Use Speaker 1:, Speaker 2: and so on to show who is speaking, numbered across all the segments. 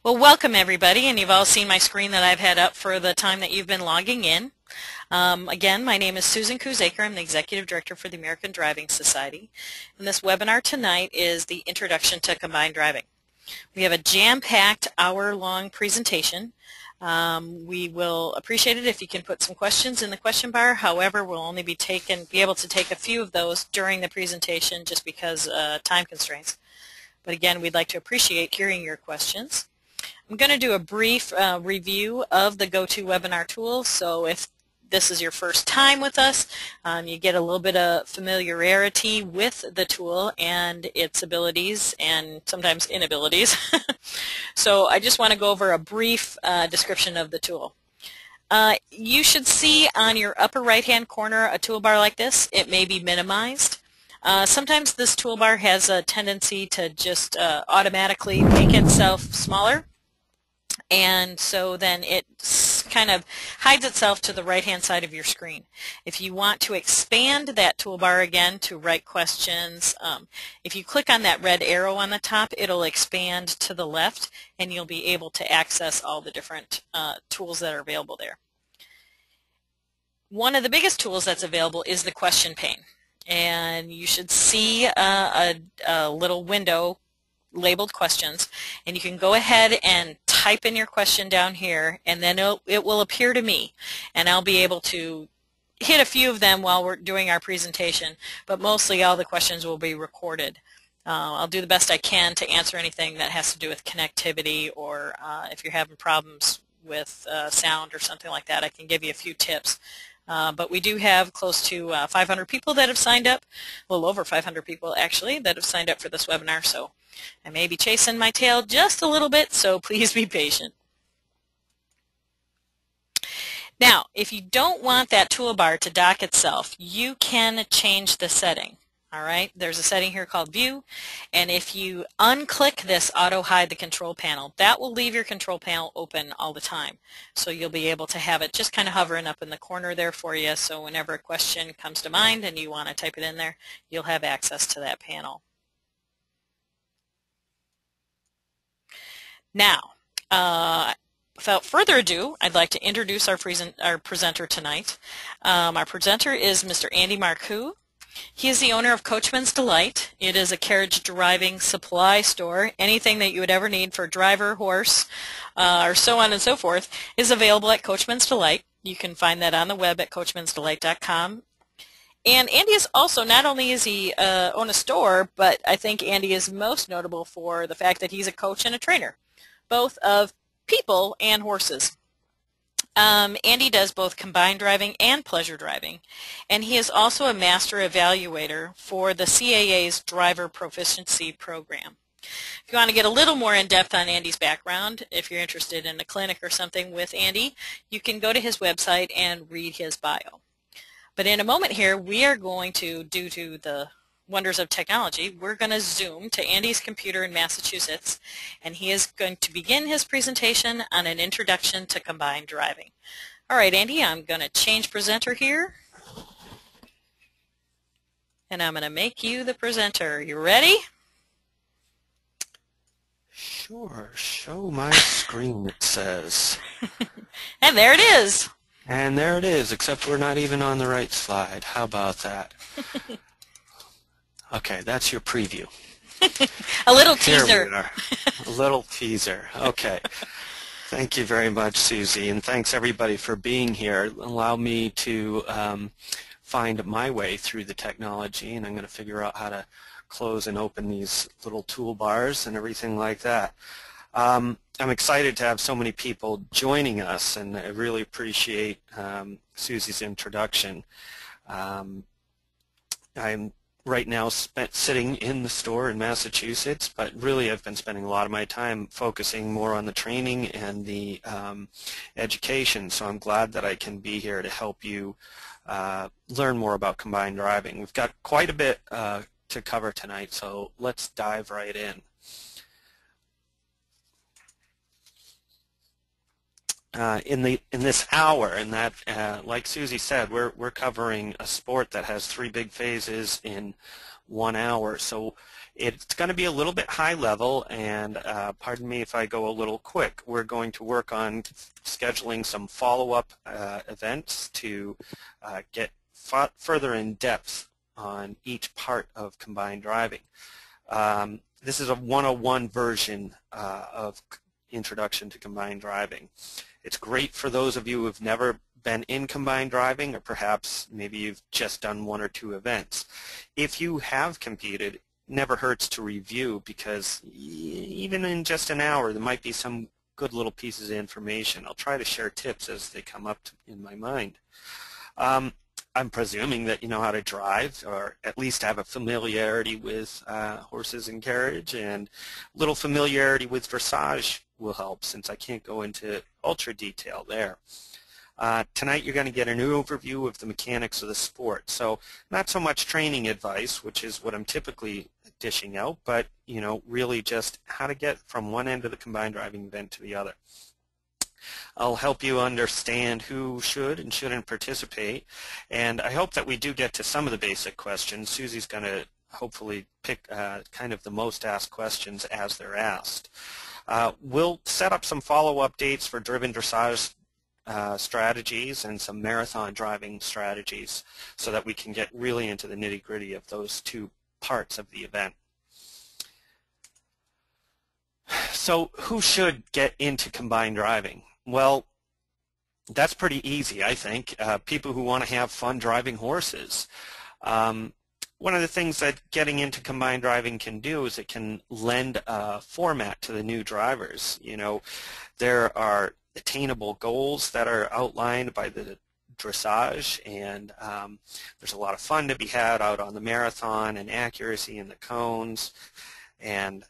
Speaker 1: Well, welcome everybody, and you've all seen my screen that I've had up for the time that you've been logging in. Again, my name is Susan Kuzaker. I'm the Executive Director for the American Driving Society. And this webinar tonight is the Introduction to Combined Driving. We have a jam-packed hour-long presentation. We will appreciate it if you can put some questions in the question bar. However, we'll only be able to take a few of those during the presentation just because time constraints. But again, we'd like to appreciate hearing your questions. I'm going to do a brief review of the GoToWebinar tool, so if this is your first time with us, you get a little bit of familiarity with the tool and its abilities and sometimes inabilities. So I just want to go over a brief description of the tool. You should see on your upper right-hand corner a toolbar like this. It may be minimized. Sometimes this toolbar has a tendency to just automatically make itself smaller. And so then it kind of hides itself to the right-hand side of your screen. If you want to expand that toolbar again to write questions, if you click on that red arrow on the top, it'll expand to the left, and you'll be able to access all the different tools that are available there. One of the biggest tools that's available is the question pane. And you should see a little window labeled questions, and you can go ahead and type in your question down here, and then it will appear to me, and I'll be able to hit a few of them while we're doing our presentation, but mostly all the questions will be recorded. I'll do the best I can to answer anything that has to do with connectivity, or if you're having problems with sound or something like that, I can give you a few tips. But we do have close to 500 people that have signed up, a little over 500 people actually that have signed up for this webinar, so I may be chasing my tail just a little bit, so please be patient. Now, if you don't want that toolbar to dock itself, you can change the setting. All right, there's a setting here called View, and if you unclick this Auto Hide the Control Panel, that will leave your control panel open all the time. So you'll be able to have it just kind of hovering up in the corner there for you, so whenever a question comes to mind and you want to type it in there, you'll have access to that panel. Now, without further ado, I'd like to introduce our presenter tonight. Our presenter is Mr. Andy Marcoux. He is the owner of Coachman's Delight. It is a carriage driving supply store. Anything that you would ever need for driver, horse, or so on and so forth is available at Coachman's Delight. You can find that on the web at coachmansdelight.com. And Andy is also, not only is he own a store, but I think Andy is most notable for the fact that he's a coach and a trainer, both of people and horses. Andy does both combined driving and pleasure driving, and he is also a master evaluator for the CAA's Driver Proficiency Program. If you want to get a little more in depth on Andy's background, if you're interested in a clinic or something with Andy, you can go to his website and read his bio. But in a moment here, we are going to, due to the wonders of technology, we're going to zoom to Andy's computer in Massachusetts, and he is going to begin his presentation on an introduction to combined driving. All right, Andy, I'm going to change presenter here, and I'm going to make you the presenter. You ready?
Speaker 2: Sure. Show my screen, it says.
Speaker 1: And there it is.
Speaker 2: And there it is, except we're not even on the right slide. How about that? Okay, that's your preview.
Speaker 1: A little teaser.
Speaker 2: Here we are. A little teaser. Okay. Thank you very much, Susie, and thanks everybody for being here. Allow me to find my way through the technology, and I'm going to figure out how to close and open these little toolbars and everything like that. I'm excited to have so many people joining us, and I really appreciate Susie's introduction. I'm right now sitting in the store in Massachusetts, but really I've been spending a lot of my time focusing more on the training and the education, so I'm glad that I can be here to help you learn more about combined driving. We've got quite a bit to cover tonight, so let's dive right in. in this hour, and that, like Susie said, we're covering a sport that has 3 big phases in 1 hour. So it's going to be a little bit high level, and pardon me if I go a little quick. We're going to work on scheduling some follow-up events to get further in depth on each part of combined driving. This is a 101 version of Introduction to Combined Driving. It's great for those of you who have never been in combined driving, or perhaps maybe you've just done 1 or 2 events. If you have competed, it never hurts to review, because even in just an hour there might be some good little pieces of information. I'll try to share tips as they come up in my mind. I'm presuming that you know how to drive, or at least have a familiarity with horses and carriage, and a little familiarity with dressage will help, since I can't go into ultra detail there. Tonight you're going to get an overview of the mechanics of the sport. So not so much training advice, which is what I'm typically dishing out, but really just how to get from one end of the combined driving event to the other. I'll help you understand who should and shouldn't participate, and I hope that we do get to some of the basic questions. Susie's going to hopefully pick kind of the most asked questions as they're asked. We'll set up some follow-up dates for driven dressage strategies and some marathon driving strategies, so that we can get really into the nitty-gritty of those 2 parts of the event. So who should get into combined driving? Well, that's pretty easy, I think. People who want to have fun driving horses. One of the things that getting into combined driving can do is it can lend a format to the new drivers. There are attainable goals that are outlined by the dressage, and there's a lot of fun to be had out on the marathon, and accuracy in the cones, and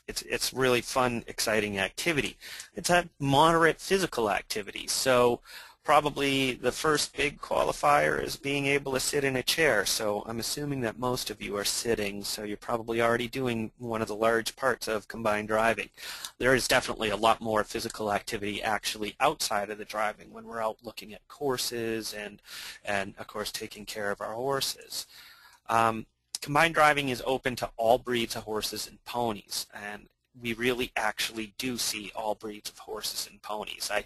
Speaker 2: it's really fun, exciting activity. It's a moderate physical activity, so probably the first big qualifier is being able to sit in a chair. So I'm assuming that most of you are sitting, so you're probably already doing one of the large parts of combined driving. There is definitely a lot more physical activity actually outside of the driving, when we're out looking at courses and of course taking care of our horses. Combined driving is open to all breeds of horses and ponies, and we really actually do see all breeds of horses and ponies. I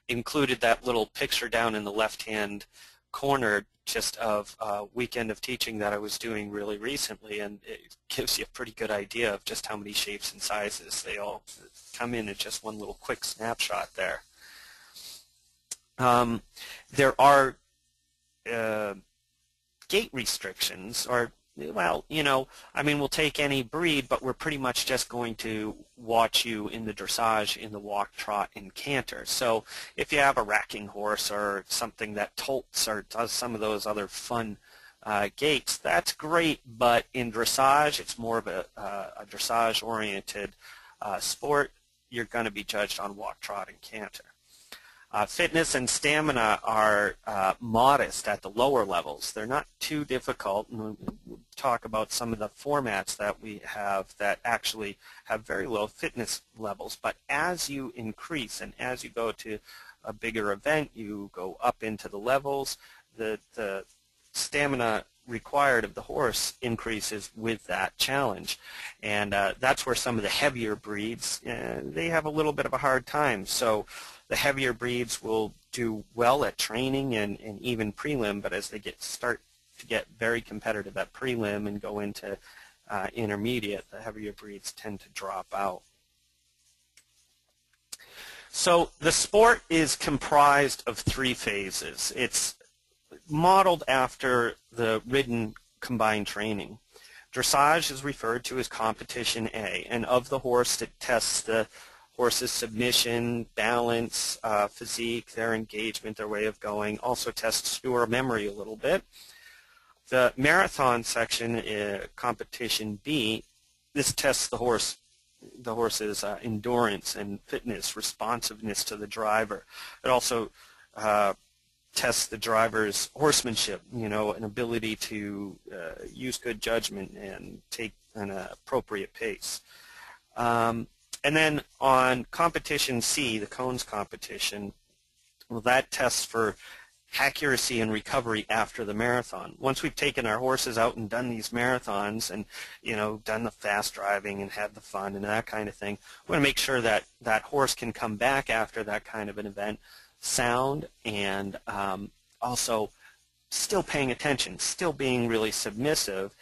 Speaker 2: included that little picture down in the left-hand corner just of a weekend of teaching that I was doing really recently, and it gives you a pretty good idea of just how many shapes and sizes. They all come in at just one little quick snapshot there. There are gait restrictions, or well, I mean, we'll take any breed, but we're pretty much just going to watch you in the dressage, in the walk, trot, and canter. So if you have a racking horse or something that tolts or does some of those other fun gaits, that's great, but in dressage, it's more of a dressage-oriented sport. You're going to be judged on walk, trot, and canter. Fitness and stamina are modest at the lower levels. They're not too difficult, and we'll talk about some of the formats that we have that actually have very low fitness levels. But as you increase and as you go to a bigger event, you go up into the levels, the stamina required of the horse increases with that challenge. And that's where some of the heavier breeds, they have a little bit of a hard time. So the heavier breeds will do well at training and even prelim, but as they start to get very competitive at prelim and go into intermediate, the heavier breeds tend to drop out. So the sport is comprised of 3 phases. It's modeled after the ridden combined training. Dressage is referred to as competition A, and of the horse it tests the horse's submission, balance, physique, their engagement, their way of going, also tests your memory a little bit. The marathon section, competition B, this tests the horse's endurance and fitness, responsiveness to the driver. It also tests the driver's horsemanship, an ability to use good judgment and take an appropriate pace. And then on competition C, the cones competition, well, that tests for accuracy and recovery after the marathon. Once we've taken our horses out and done these marathons and, done the fast driving and had the fun and that kind of thing, we want to make sure that that horse can come back after that kind of an event sound and also still paying attention, still being really submissive,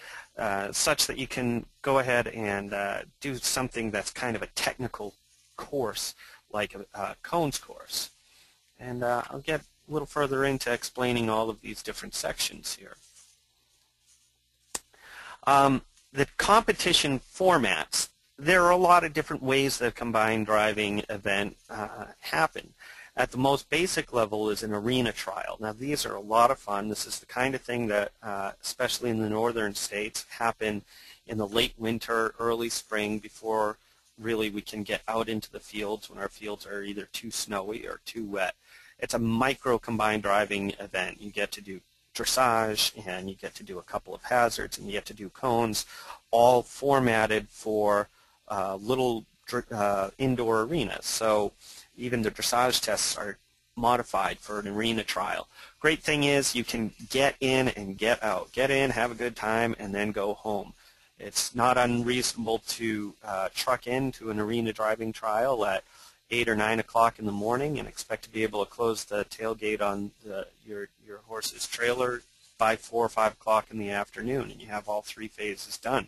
Speaker 2: such that you can go ahead and do something that's kind of a technical course like a cones course. And I'll get a little further into explaining all of these different sections here. The competition formats, there are a lot of different ways that a combined driving event happen. At the most basic level is an arena trial. Now these are a lot of fun. This is the kind of thing that, especially in the northern states, happen in the late winter, early spring, before really we can get out into the fields when our fields are either too snowy or too wet. It's a micro combined driving event. You get to do dressage and you get to do a couple of hazards and you get to do cones, all formatted for little indoor arenas. So even the dressage tests are modified for an arena trial. Great thing is you can get in and get out. Get in, have a good time, and then go home. It's not unreasonable to truck into an arena driving trial at 8 or 9 o'clock in the morning and expect to be able to close the tailgate on your horse's trailer by 4 or 5 o'clock in the afternoon, and you have all 3 phases done.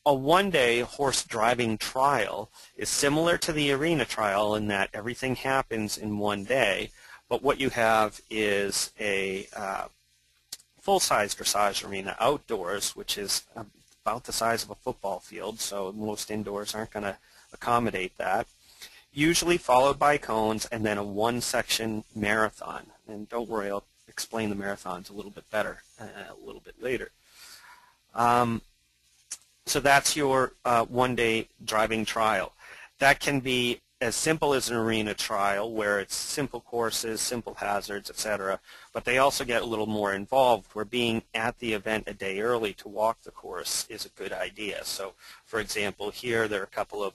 Speaker 2: A one-day horse driving trial is similar to the arena trial in that everything happens in one day, but what you have is a full-size dressage arena outdoors, which is about the size of a football field, so most indoors aren't going to accommodate that, usually followed by cones and then a one-section marathon. And don't worry, I'll explain the marathons a little bit better a little bit later. So that's your one-day driving trial. That can be as simple as an arena trial where it's simple courses, simple hazards, etc. But they also get a little more involved where being at the event a day early to walk the course is a good idea. So for example, here there are a couple of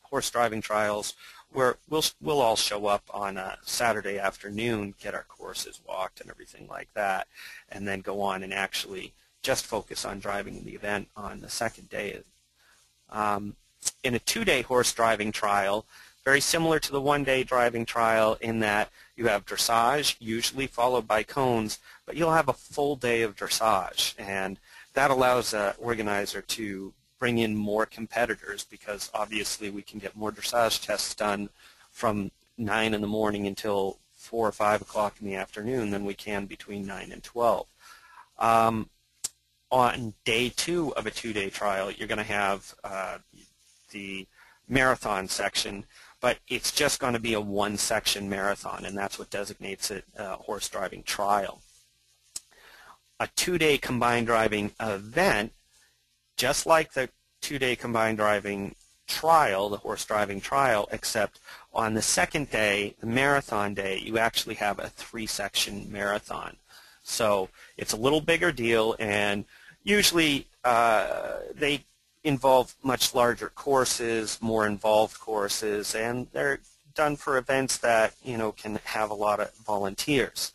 Speaker 2: horse driving trials where we'll all show up on a Saturday afternoon, get our courses walked and everything like that, and then go on and actually just focus on driving the event on the second day. In a 2-day horse driving trial, very similar to the 1-day driving trial in that you have dressage, usually followed by cones, but you'll have a full day of dressage, and that allows an organizer to bring in more competitors because obviously we can get more dressage tests done from 9 in the morning until 4 or 5 o'clock in the afternoon than we can between 9 and 12. On day 2 of a 2-day trial, you're going to have the marathon section, but it's just going to be a one-section marathon, and that's what designates it a horse driving trial. A 2-day combined driving event, just like the 2-day combined driving trial, the horse driving trial, except on the second day, the marathon day, you actually have a 3-section marathon. So it's a little bigger deal, and usually they involve much larger courses, more involved courses, and they're done for events that can have a lot of volunteers.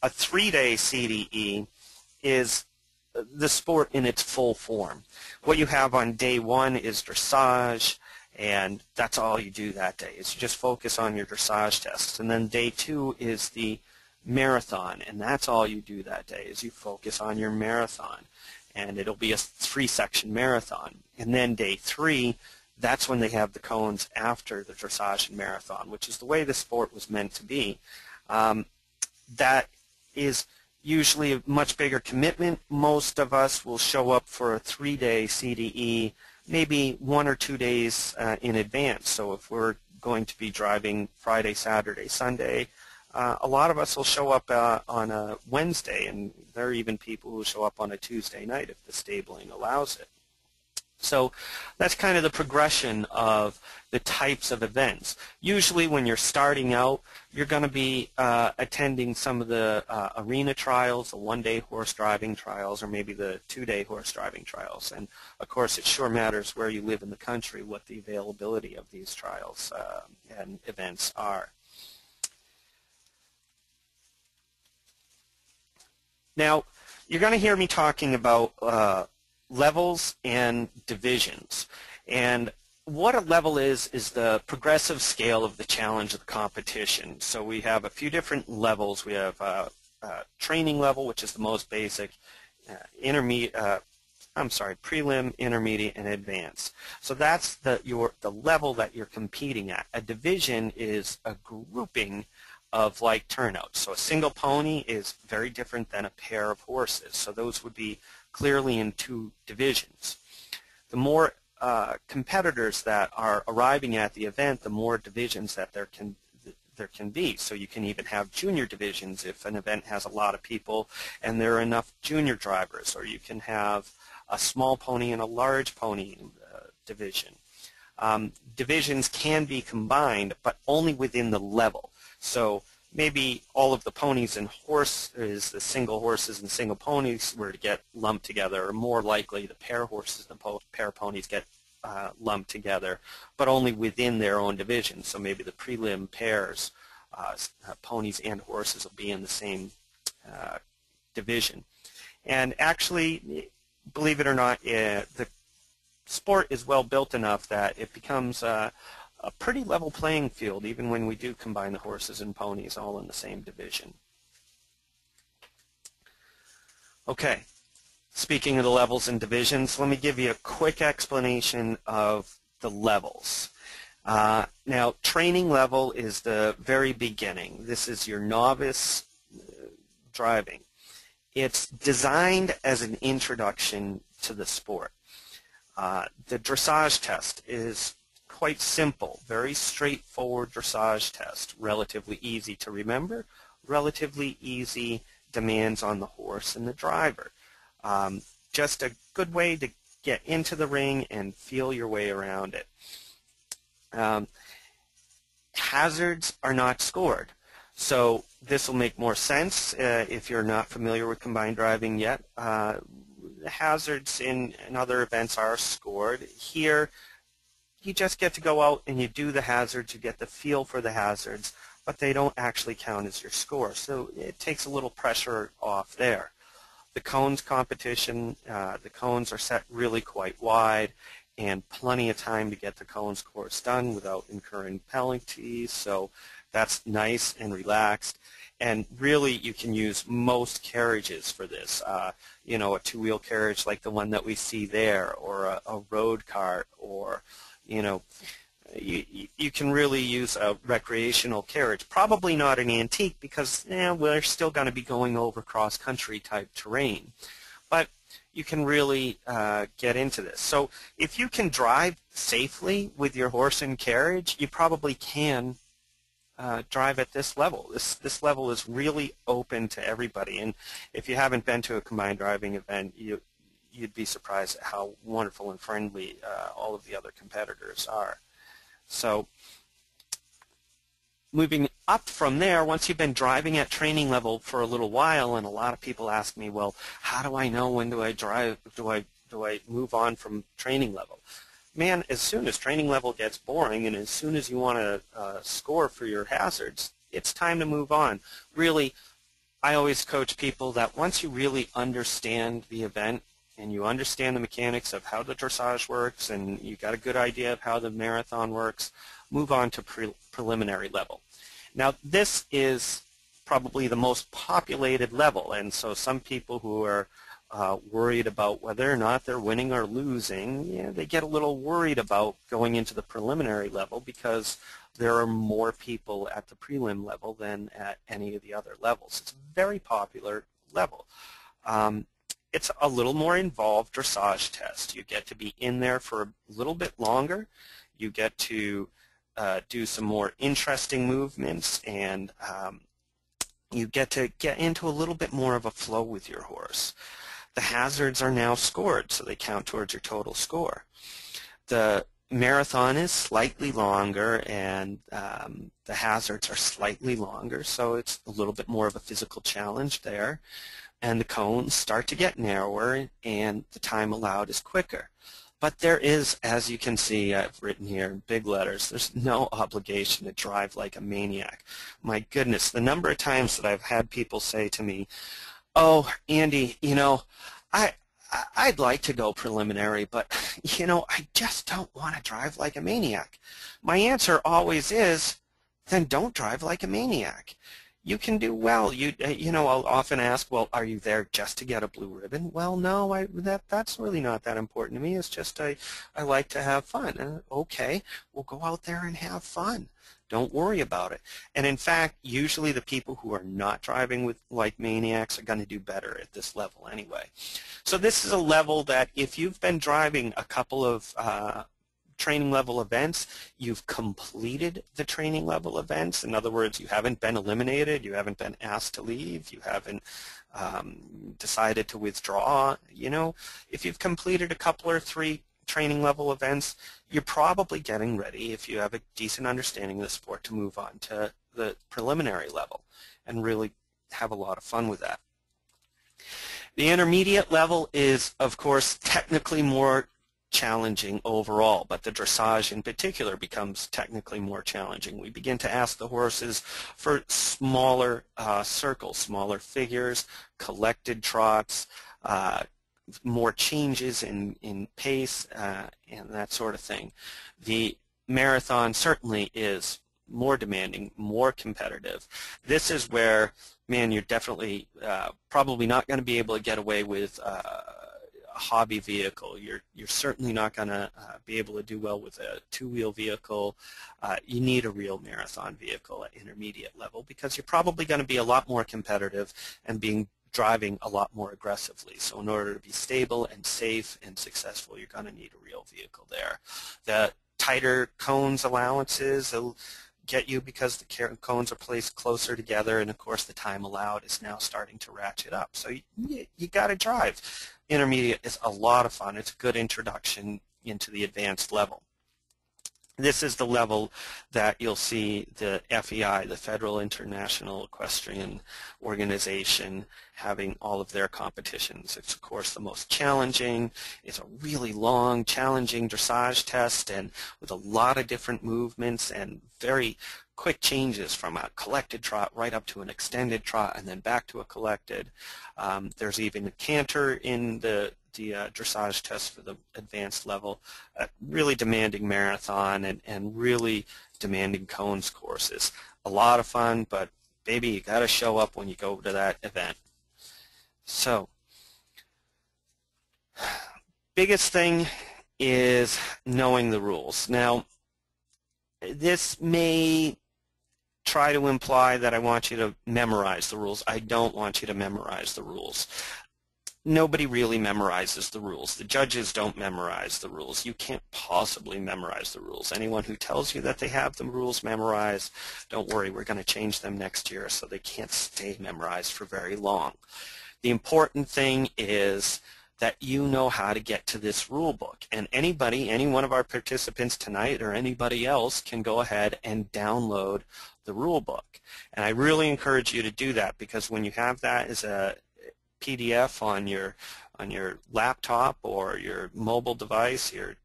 Speaker 2: A 3-day CDE is the sport in its full form. What you have on day 1 is dressage, and that's all you do that day, is you just focus on your dressage tests. And then day 2 is the marathon, and that's all you do that day, is you focus on your marathon. And it'll be a 3-section marathon. And then day 3, that's when they have the cones after the dressage and marathon, which is the way the sport was meant to be. That is usually a much bigger commitment. Most of us will show up for a 3-day CDE maybe 1 or 2 days in advance. So if we're going to be driving Friday, Saturday, Sunday, a lot of us will show up on a Wednesday, and there are even people who show up on a Tuesday night if the stabling allows it. So that's kind of the progression of the types of events. Usually when you're starting out, you're going to be attending some of the arena trials, the one-day horse driving trials, or maybe the two-day horse driving trials. And of course, it sure matters where you live in the country what the availability of these trials and events are. Now, you're going to hear me talking about levels and divisions. And what a level is the progressive scale of the challenge of the competition. So we have a few different levels. We have training level, which is the most basic, prelim, intermediate, and advanced. So that's the level that you're competing at. A division is a grouping of like turnouts. So a single pony is very different than a pair of horses. So those would be clearly in two divisions. The more competitors that are arriving at the event, the more divisions that there can be. So you can even have junior divisions if an event has a lot of people and there are enough junior drivers, or you can have a small pony and a large pony division. Divisions can be combined, but only within the level. So maybe all of the ponies and horses, the single horses and single ponies, were to get lumped together, or more likely the pair horses and pair ponies get lumped together, but only within their own division. So maybe the prelim pairs, ponies and horses, will be in the same division. And actually, believe it or not, the sport is well built enough that it becomes a pretty level playing field, even when we do combine the horses and ponies all in the same division. Okay, speaking of the levels and divisions, let me give you a quick explanation of the levels. Now, training level is the very beginning. This is your novice driving. It's designed as an introduction to the sport. The dressage test is quite simple, very straightforward dressage test, relatively easy to remember, relatively easy demands on the horse and the driver. Just a good way to get into the ring and feel your way around it. Hazards are not scored, so this will make more sense if you're not familiar with combined driving yet. Hazards in other events are scored. Here, you just get to go out and you do the hazards, you get the feel for the hazards, but they don't actually count as your score. So it takes a little pressure off there. The cones competition, the cones are set really quite wide and plenty of time to get the cones course done without incurring penalties, so that's nice and relaxed. And really, you can use most carriages for this. You know, a two-wheel carriage like the one that we see there, or a road cart, or you know, you can really use a recreational carriage. Probably not an antique because we're still going to be going over cross-country type terrain. But you can really get into this. So if you can drive safely with your horse and carriage, you probably can drive at this level. This level is really open to everybody. And if you haven't been to a combined driving event, you'd be surprised at how wonderful and friendly all of the other competitors are. So moving up from there, once you've been driving at training level for a little while, and a lot of people ask me, well, how do I know when do I drive, do I move on from training level? Man, as soon as training level gets boring and as soon as you want to score for your hazards, it's time to move on. Really, I always coach people that once you really understand the event and you understand the mechanics of how the dressage works and you got a good idea of how the marathon works, move on to preliminary level. Now, this is probably the most populated level, and so some people who are worried about whether or not they're winning or losing, they get a little worried about going into the preliminary level because there are more people at the prelim level than at any of the other levels. It's a very popular level. It's a little more involved dressage test. You get to be in there for a little bit longer. You get to do some more interesting movements, and you get to get into a little bit more of a flow with your horse. the hazards are now scored, so they count towards your total score. The marathon is slightly longer, and the hazards are slightly longer, so it's a little bit more of a physical challenge there. And the cones start to get narrower, and the time allowed is quicker. But there is, as you can see, I've written here in big letters, there's no obligation to drive like a maniac. My goodness, the number of times that I've had people say to me, "Oh, Andy, you know, I'd like to go preliminary, but, you know, I just don't want to drive like a maniac." My answer always is, then don't drive like a maniac. You can do well. You know, I'll often ask, well, are you there just to get a blue ribbon? Well, no, that's really not that important to me. It's just I like to have fun. Okay, well, go out there and have fun. Don't worry about it. And in fact, usually the people who are not driving like maniacs are going to do better at this level anyway. So this is a level that if you've been driving a couple of training level events, you've completed the training level events. In other words, you haven't been eliminated, you haven't been asked to leave, you haven't decided to withdraw. You know, if you've completed a couple or three training level events, you're probably getting ready, if you have a decent understanding of the sport, to move on to the preliminary level and really have a lot of fun with that. The intermediate level is, of course, technically more challenging overall, but the dressage in particular becomes technically more challenging. We begin to ask the horses for smaller circles, smaller figures, collected trots, more changes in pace, and that sort of thing. The marathon certainly is more demanding, more competitive. This is where, man, you're definitely probably not going to be able to get away with hobby vehicle. You're certainly not going to be able to do well with a two-wheel vehicle. You need a real marathon vehicle at intermediate level because you're probably going to be a lot more competitive and driving a lot more aggressively. So in order to be stable and safe and successful, you're going to need a real vehicle there. The tighter cones allowances will get you because the cones are placed closer together, and of course the time allowed is now starting to ratchet up. So you got to drive. Intermediate is a lot of fun. It's a good introduction into the advanced level. This is the level that you'll see the FEI, the Federal International Equestrian Organization, having all of their competitions. It's, of course, the most challenging. It's a really long, challenging dressage test, and with a lot of different movements and very quick changes from a collected trot right up to an extended trot and then back to a collected. There's even a canter in the dressage test for the advanced level. Really demanding marathon and really demanding cones courses. A lot of fun, but baby, you got to show up when you go to that event. So, biggest thing is knowing the rules. Now, this may try to imply that I want you to memorize the rules. I don't want you to memorize the rules. Nobody really memorizes the rules. The judges don't memorize the rules. You can't possibly memorize the rules. Anyone who tells you that they have the rules memorized, don't worry, we're going to change them next year so they can't stay memorized for very long. The important thing is that you know how to get to this rule book. And anybody, any one of our participants tonight or anybody else can go ahead and download the rule book. And I really encourage you to do that, because when you have that as a PDF on your laptop or your mobile device, your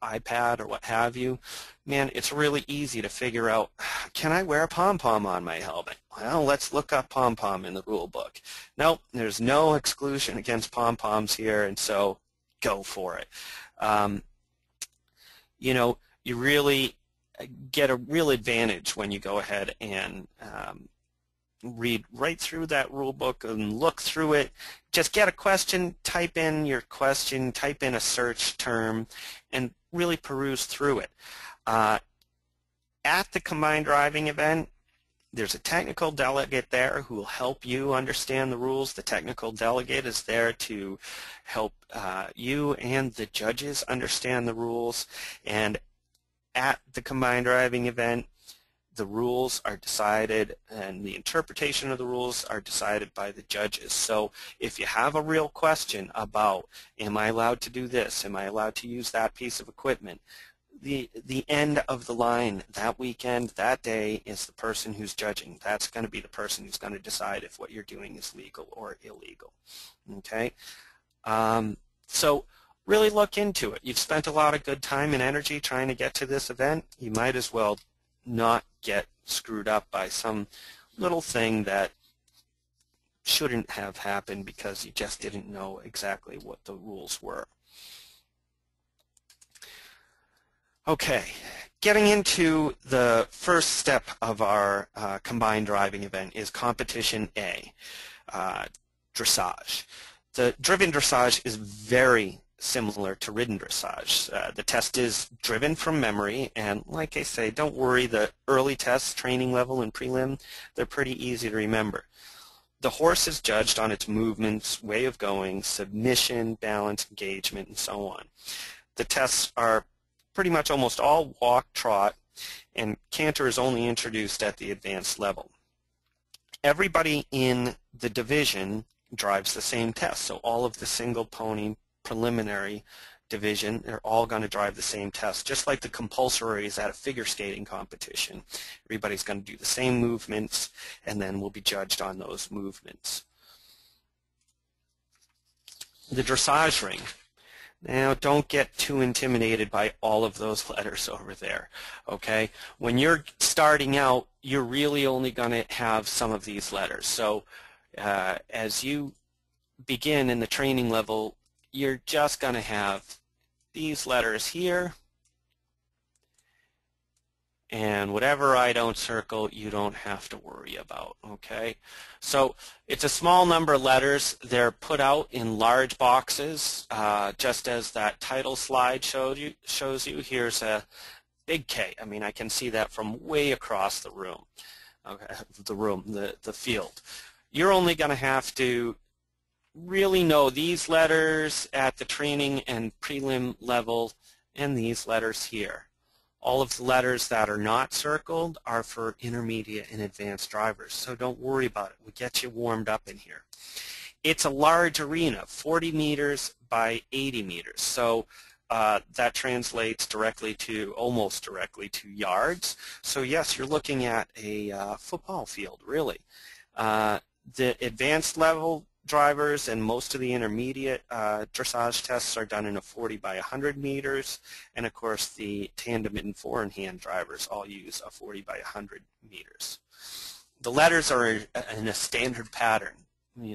Speaker 2: iPad or what have you, man, it's really easy to figure out, can I wear a pom-pom on my helmet? Well, let's look up pom-pom in the rule book. Nope, there's no exclusion against pom-poms here, and so go for it. You know, you really get a real advantage when you go ahead and read right through that rule book and look through it. Just get a question, type in your question, type in a search term, and really peruse through it. At the combined driving event, there's a technical delegate there who will help you understand the rules. The technical delegate is there to help you and the judges understand the rules. And at the combined driving event, the rules are decided and the interpretation of the rules are decided by the judges. So if you have a real question about, am I allowed to do this, am I allowed to use that piece of equipment, the end of the line that weekend, that day, is the person who's judging. That's going to be the person who's going to decide if what you're doing is legal or illegal. Okay? So really look into it. You've spent a lot of good time and energy trying to get to this event. You might as well not get screwed up by some little thing that shouldn't have happened because you just didn't know exactly what the rules were. Okay, getting into the first step of our combined driving event is competition A, dressage. The driven dressage is very similar to ridden dressage. The test is driven from memory, and like I say, don't worry, the early tests, training level and prelim, they're pretty easy to remember. The horse is judged on its movements, way of going, submission, balance, engagement, and so on. The tests are pretty much almost all walk, trot, and canter is only introduced at the advanced level. Everybody in the division drives the same test, so all of the single pony preliminary division, they're all going to drive the same test, just like the compulsories at a figure skating competition. Everybody's going to do the same movements, and then we'll be judged on those movements. The dressage ring. Now, don't get too intimidated by all of those letters over there, okay? When you're starting out, you're really only going to have some of these letters. So as you begin in the training level, you're just going to have these letters here, and whatever I don't circle, you don't have to worry about, okay? So it's a small number of letters. They're put out in large boxes, just as that title slide shows you. Here's a big K. I mean, I can see that from way across the room, okay, the field. You're only going to have to really know these letters at the training and prelim level and these letters here. All of the letters that are not circled are for intermediate and advanced drivers, so don't worry about it. We'll get you warmed up in here. It's a large arena, 40 meters by 80 meters, so that translates directly to, almost directly to yards. So yes, you're looking at a football field, really. The advanced level drivers and most of the intermediate dressage tests are done in a 40 by 100 meters, and of course the tandem and four-in-hand drivers all use a 40 by 100 meters. The letters are in a standard pattern,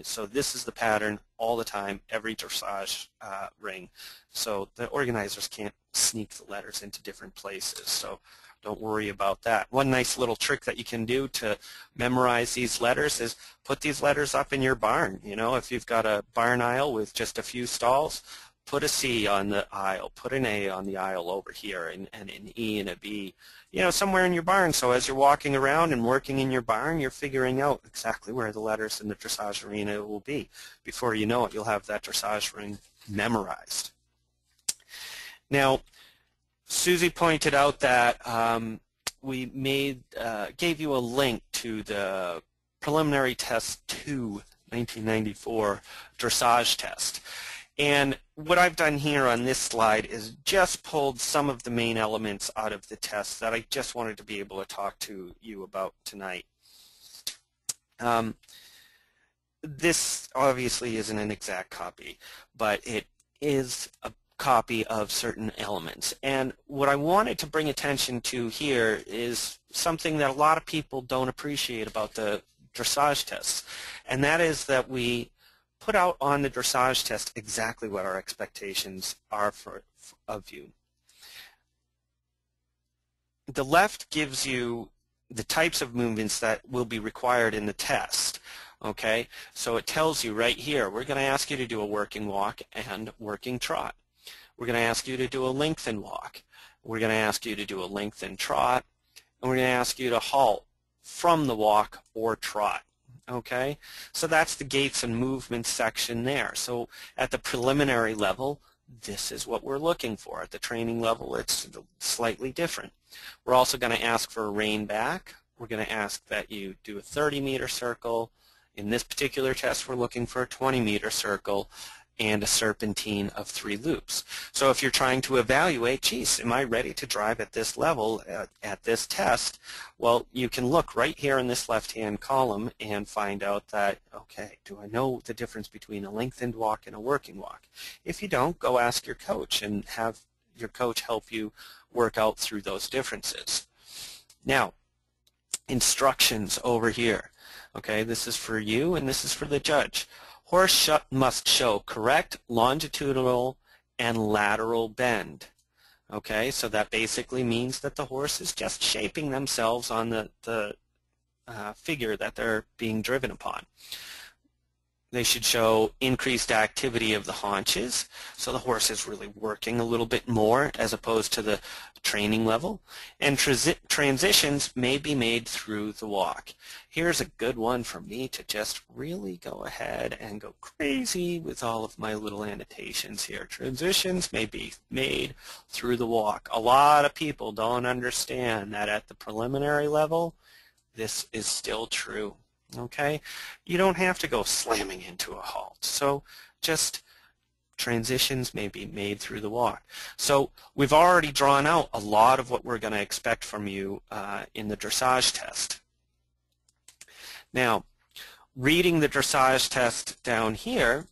Speaker 2: so this is the pattern all the time, every dressage ring, so the organizers can't sneak the letters into different places, so don't worry about that. One nice little trick that you can do to memorize these letters is put these letters up in your barn. You know, if you've got a barn aisle with just a few stalls, put a C on the aisle, put an A on the aisle over here, and an E and a B, you know, somewhere in your barn. So as you're walking around and working in your barn, you're figuring out exactly where the letters in the dressage arena will be. Before you know it, you'll have that dressage ring memorized. Now, Susie pointed out that we gave you a link to the Preliminary Test 2 1994 dressage test. And what I've done here on this slide is just pulled some of the main elements out of the test that I just wanted to be able to talk to you about tonight. This obviously isn't an exact copy, but it is a copy of certain elements. And what I wanted to bring attention to here is something that a lot of people don't appreciate about the dressage tests, and that is that we put out on the dressage test exactly what our expectations are of you. The left gives you the types of movements that will be required in the test. Okay, so it tells you right here, we're going to ask you to do a working walk and working trot. We're going to ask you to do a lengthen walk. We're going to ask you to do a lengthen trot. And we're going to ask you to halt from the walk or trot. Okay? So that's the gaits and movements section there. So at the preliminary level, this is what we're looking for. At the training level, it's slightly different. We're also going to ask for a rein back. We're going to ask that you do a 30-meter circle. In this particular test, we're looking for a 20-meter circle and a serpentine of 3 loops. So if you're trying to evaluate, geez, am I ready to drive at this level at this test? Well, you can look right here in this left-hand column and find out that, okay, do I know the difference between a lengthened walk and a working walk? If you don't, go ask your coach and have your coach help you work out through those differences. Now, instructions over here. Okay, this is for you and this is for the judge. Horse must show correct longitudinal and lateral bend. Okay, so that basically means that the horse is just shaping themselves on the figure that they're being driven upon. They should show increased activity of the haunches, so the horse is really working a little bit more as opposed to the training level. And transitions may be made through the walk. Here's a good one for me to just really go ahead and go crazy with all of my little annotations here. Transitions may be made through the walk. A lot of people don't understand that at the preliminary level, this is still true. Okay, you don't have to go slamming into a halt. So just transitions may be made through the walk. So we've already drawn out a lot of what we're going to expect from you in the dressage test. Now, reading the dressage test down here,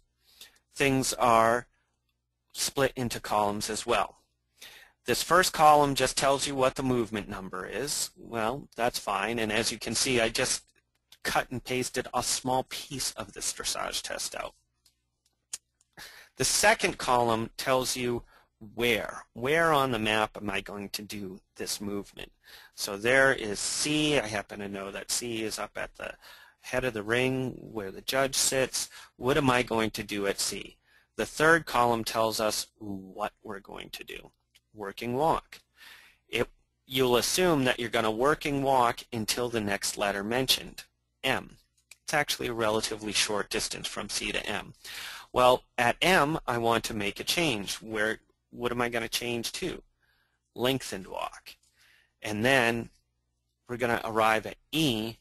Speaker 2: things are split into columns as well. This first column just tells you what the movement number is. Well, that's fine, and as you can see, I just cut and pasted a small piece of this dressage test out. The second column tells you where on the map am I going to do this movement. So there is C. I happen to know that C is up at the head of the ring where the judge sits. What am I going to do at C? The third column tells us what we're going to do. Working walk. You'll assume that you're going to working walk until the next letter mentioned. M. It's actually a relatively short distance from C to M. Well, at M, I want to make a change. What am I going to change to? Lengthened walk. And then we're going to arrive at E.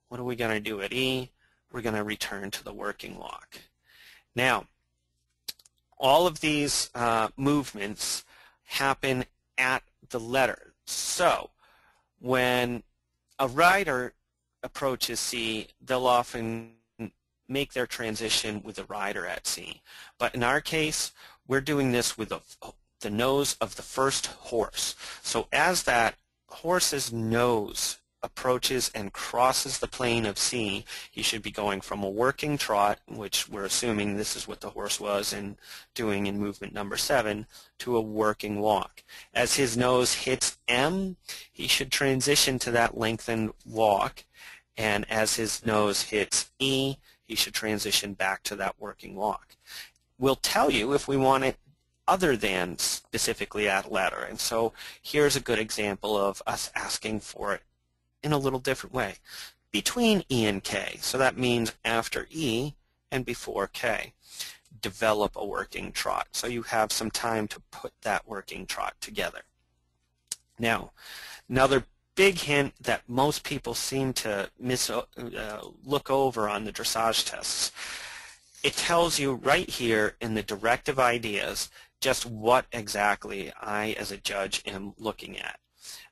Speaker 2: What are we going to do at E? We're going to return to the working walk. Now, all of these movements happen at the letter. So, when a rider approaches C, they'll often make their transition with the rider at C. But in our case, we're doing this with the nose of the first horse. So as that horse's nose approaches and crosses the plane of C, he should be going from a working trot, which we're assuming this is what the horse was and doing in movement number 7, to a working walk. As his nose hits M, he should transition to that lengthened walk, and as his nose hits E, he should transition back to that working walk. We'll tell you if we want it other than specifically at letter, and so here's a good example of us asking for it in a little different way. Between E and K, so that means after E and before K. Develop a working trot, so you have some time to put that working trot together. Now, another big hint that most people seem to look over on the dressage tests, it tells you right here in the directive ideas just what exactly I as a judge am looking at.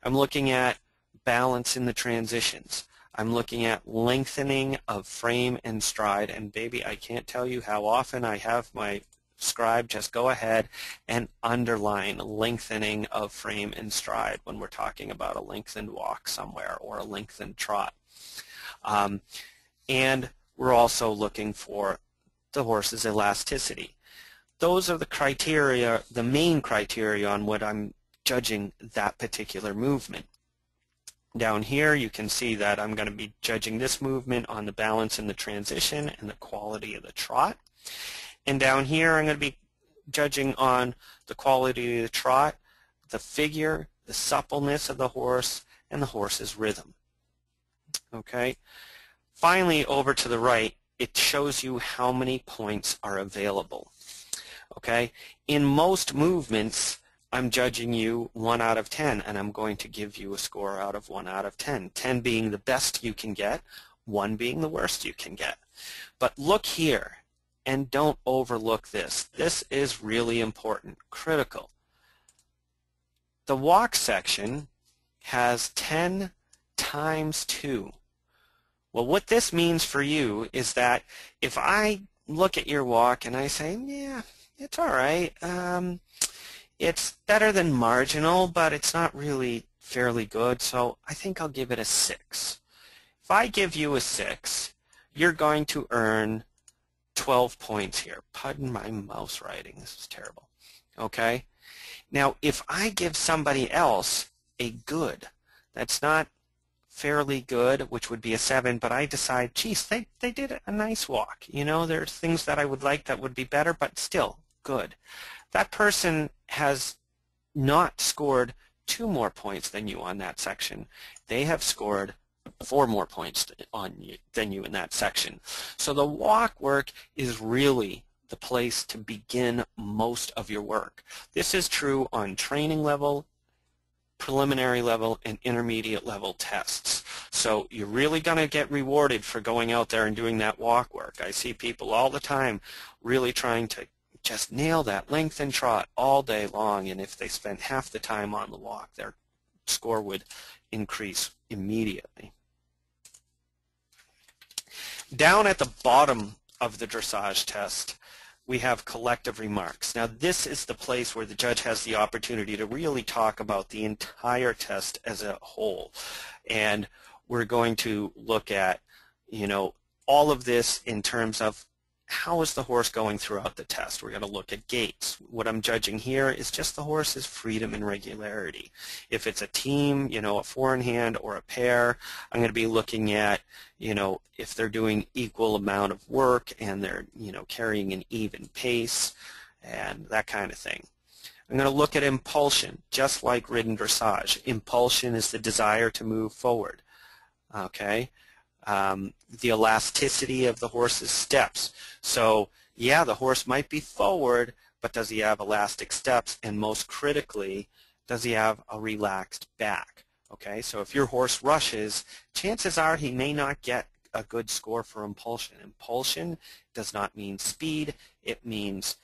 Speaker 2: I'm looking at balance in the transitions. I'm looking at lengthening of frame and stride, and baby, I can't tell you how often I have my scribe just go ahead and underline lengthening of frame and stride when we're talking about a lengthened walk somewhere or a lengthened trot. And we're also looking for the horse's elasticity. Those are the criteria, the main criteria on what I'm judging that particular movement. Down here you can see that I'm going to be judging this movement on the balance in the transition and the quality of the trot. And down here I'm going to be judging on the quality of the trot, the figure, the suppleness of the horse, and the horse's rhythm. Okay. Finally, over to the right, it shows you how many points are available. Okay. In most movements, I'm judging you 1 out of 10, and I'm going to give you a score out of 1 out of 10. 10 being the best you can get, 1 being the worst you can get. But look here, and don't overlook this. This is really important, critical. The walk section has 10 times 2. Well, what this means for you is that if I look at your walk and I say, yeah, it's all right, it's better than marginal, but it's not really fairly good, so I think I'll give it a 6. If I give you a 6, you're going to earn 12 points here. Pardon my mouse writing. This is terrible. Okay? Now, if I give somebody else a good, that's not fairly good, which would be a 7, but I decide, geez, they did a nice walk. You know, there's things that I would like that would be better, but still good. That person has not scored 2 more points than you on that section. They have scored 4 more points than you in that section. So the walk work is really the place to begin most of your work. This is true on training level, preliminary level, and intermediate level tests. So you're really going to get rewarded for going out there and doing that walk work. I see people all the time really trying to just nail that length and trot all day long, and if they spent half the time on the walk, their score would increase immediately. Down at the bottom of the dressage test, we have collective remarks. Now, this is the place where the judge has the opportunity to really talk about the entire test as a whole. And we're going to look at, you know, all of this in terms of how is the horse going throughout the test. We're going to look at gaits. What I'm judging here is just the horse's freedom and regularity. If it's a team, you know, a 4-in-hand or a pair, I'm going to be looking at, you know, if they're doing equal amount of work and they're, you know, carrying an even pace and that kind of thing. I'm going to look at impulsion, just like ridden dressage. Impulsion is the desire to move forward. Okay? The elasticity of the horse's steps. So, yeah, the horse might be forward, but does he have elastic steps? And most critically, does he have a relaxed back? Okay, so if your horse rushes, chances are he may not get a good score for impulsion. Impulsion does not mean speed. It means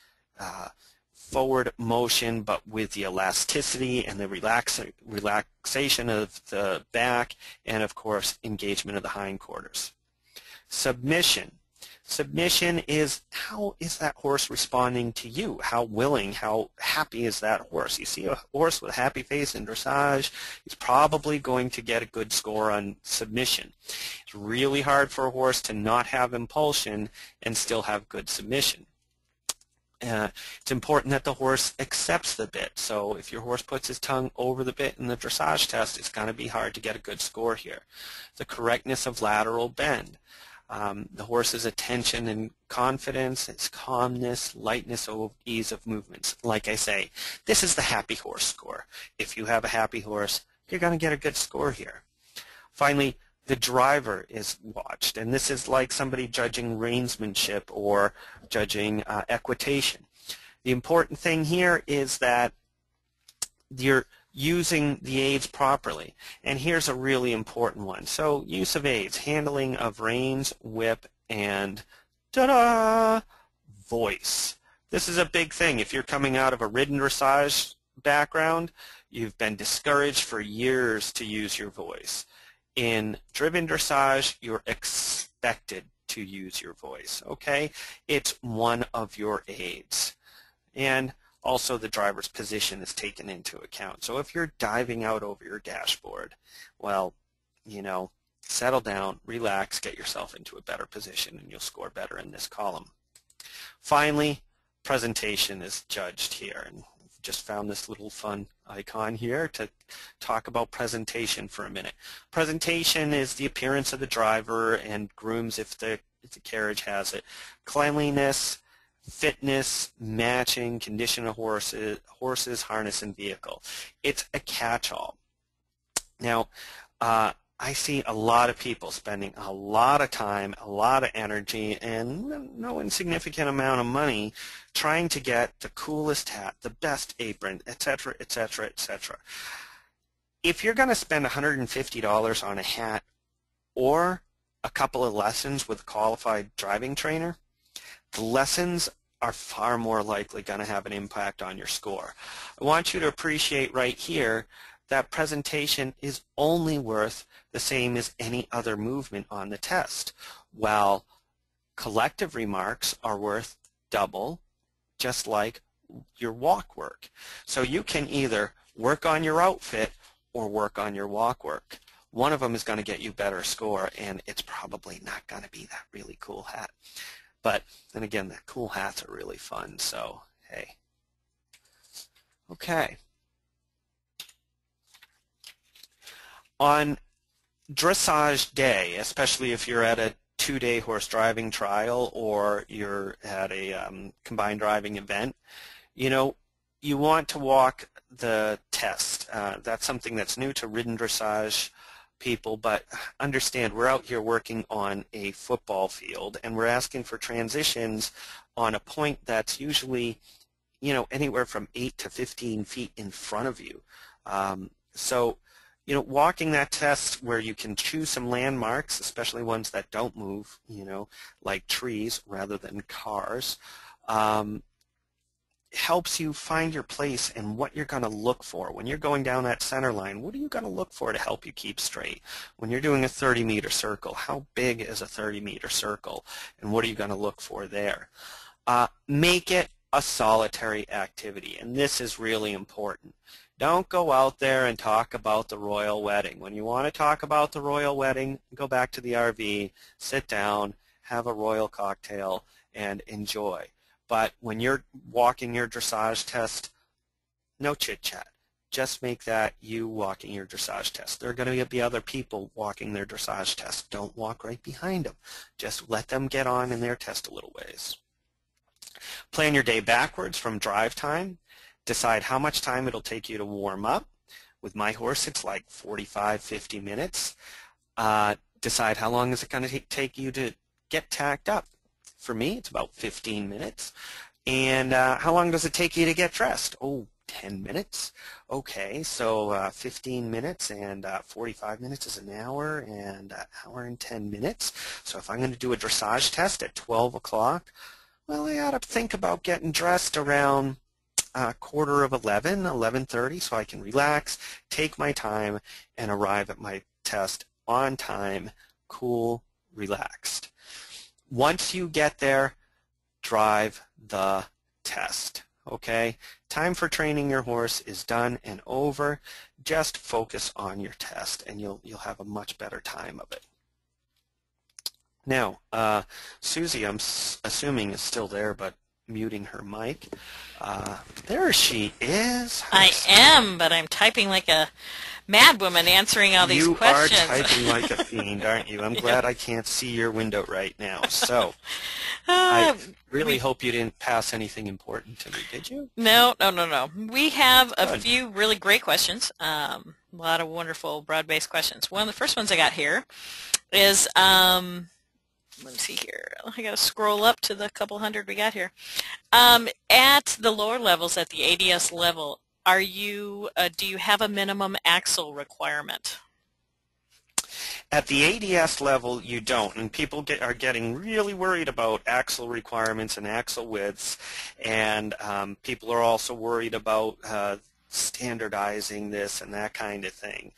Speaker 2: forward motion, but with the elasticity and the relaxation of the back, and of course engagement of the hindquarters. Submission. Submission is, how is that horse responding to you? How willing, how happy is that horse? You see a horse with a happy face in dressage, he's probably going to get a good score on submission. It's really hard for a horse to not have impulsion and still have good submission. It's important that the horse accepts the bit. So if your horse puts his tongue over the bit in the dressage test, it's going to be hard to get a good score here. The correctness of lateral bend. The horse's attention and confidence, its calmness, lightness, ease of movements. Like I say, this is the happy horse score. If you have a happy horse, you're going to get a good score here. Finally, the driver is watched, and this is like somebody judging reinsmanship or judging equitation. The important thing here is that you're using the aids properly, and here's a really important one. So use of aids, handling of reins, whip, and ta-da, voice. This is a big thing. If you're coming out of a ridden dressage background, you've been discouraged for years to use your voice. In driven dressage, you're expected to use your voice, okay? It's one of your aids. And also the driver's position is taken into account. So if you're diving out over your dashboard, well, you know, settle down, relax, get yourself into a better position, and you'll score better in this column. Finally, presentation is judged here. And just found this little fun icon here to talk about presentation for a minute. Presentation is the appearance of the driver and grooms if the carriage has it. Cleanliness, fitness, matching, condition of horses, harness, and vehicle. It's a catch-all. Now, I see a lot of people spending a lot of time, a lot of energy, and no insignificant amount of money trying to get the coolest hat, the best apron, etc., etc., etc. If you're going to spend $150 on a hat or a couple of lessons with a qualified driving trainer, the lessons are far more likely going to have an impact on your score. I want you to appreciate right here that presentation is only worth the same as any other movement on the test, while collective remarks are worth double, just like your walk work. So you can either work on your outfit or work on your walk work. One of them is going to get you better score, and it's probably not going to be that really cool hat. But then again, the cool hats are really fun, so hey. Okay. On dressage day, especially if you're at a 2-day horse driving trial or you're at a combined driving event, you want to walk the test. That's something that's new to ridden dressage people, but understand we're out here working on a football field and we're asking for transitions on a point that's usually anywhere from 8 to 15 feet in front of you. So walking that test where you can choose some landmarks, especially ones that don't move, like trees rather than cars, helps you find your place and what you're going to look for. When you're going down that center line, what are you going to look for to help you keep straight? When you're doing a 30-meter circle, how big is a 30-meter circle, and what are you going to look for there? Make it a solitary activity, and this is really important. Don't go out there and talk about the royal wedding. When you want to talk about the royal wedding, go back to the RV, sit down, have a royal cocktail, and enjoy. But when you're walking your dressage test, no chit-chat. Just make that you walking your dressage test. There are going to be other people walking their dressage test. Don't walk right behind them. Just let them get on in their test a little ways. Plan your day backwards from drive time. Decide how much time it'll take you to warm up. With my horse, it's like 45, 50 minutes. Decide how long is it going to take you to get tacked up. For me, it's about 15 minutes. And how long does it take you to get dressed? Oh, 10 minutes. Okay, so 15 minutes and 45 minutes is an hour, and an hour and 10 minutes. So if I'm going to do a dressage test at 12 o'clock, well, I ought to think about getting dressed around quarter of 11, 11:30, so I can relax, take my time, and arrive at my test on time, cool, relaxed. Once you get there, drive the test, okay? Time for training your horse is done and over. Just focus on your test, and you'll have a much better time of it. Now, Susie, I'm assuming is still there, but muting her mic. There she is.
Speaker 1: I am, but I'm typing like a mad woman answering all these questions.
Speaker 2: You are typing like a fiend, aren't you? I'm glad I can't see your window right now. So, I really hope you didn't pass anything important to me, did you?
Speaker 1: No. We have a few really great questions. A lot of wonderful broad-based questions. One of the first ones I got here is, let me see here. I got to scroll up to the couple hundred we got here. At the lower levels, at the ADS level, do you have a minimum axle requirement?
Speaker 2: At the ADS level, you don't, and people are getting really worried about axle requirements and axle widths, and people are also worried about standardizing this and that kind of thing.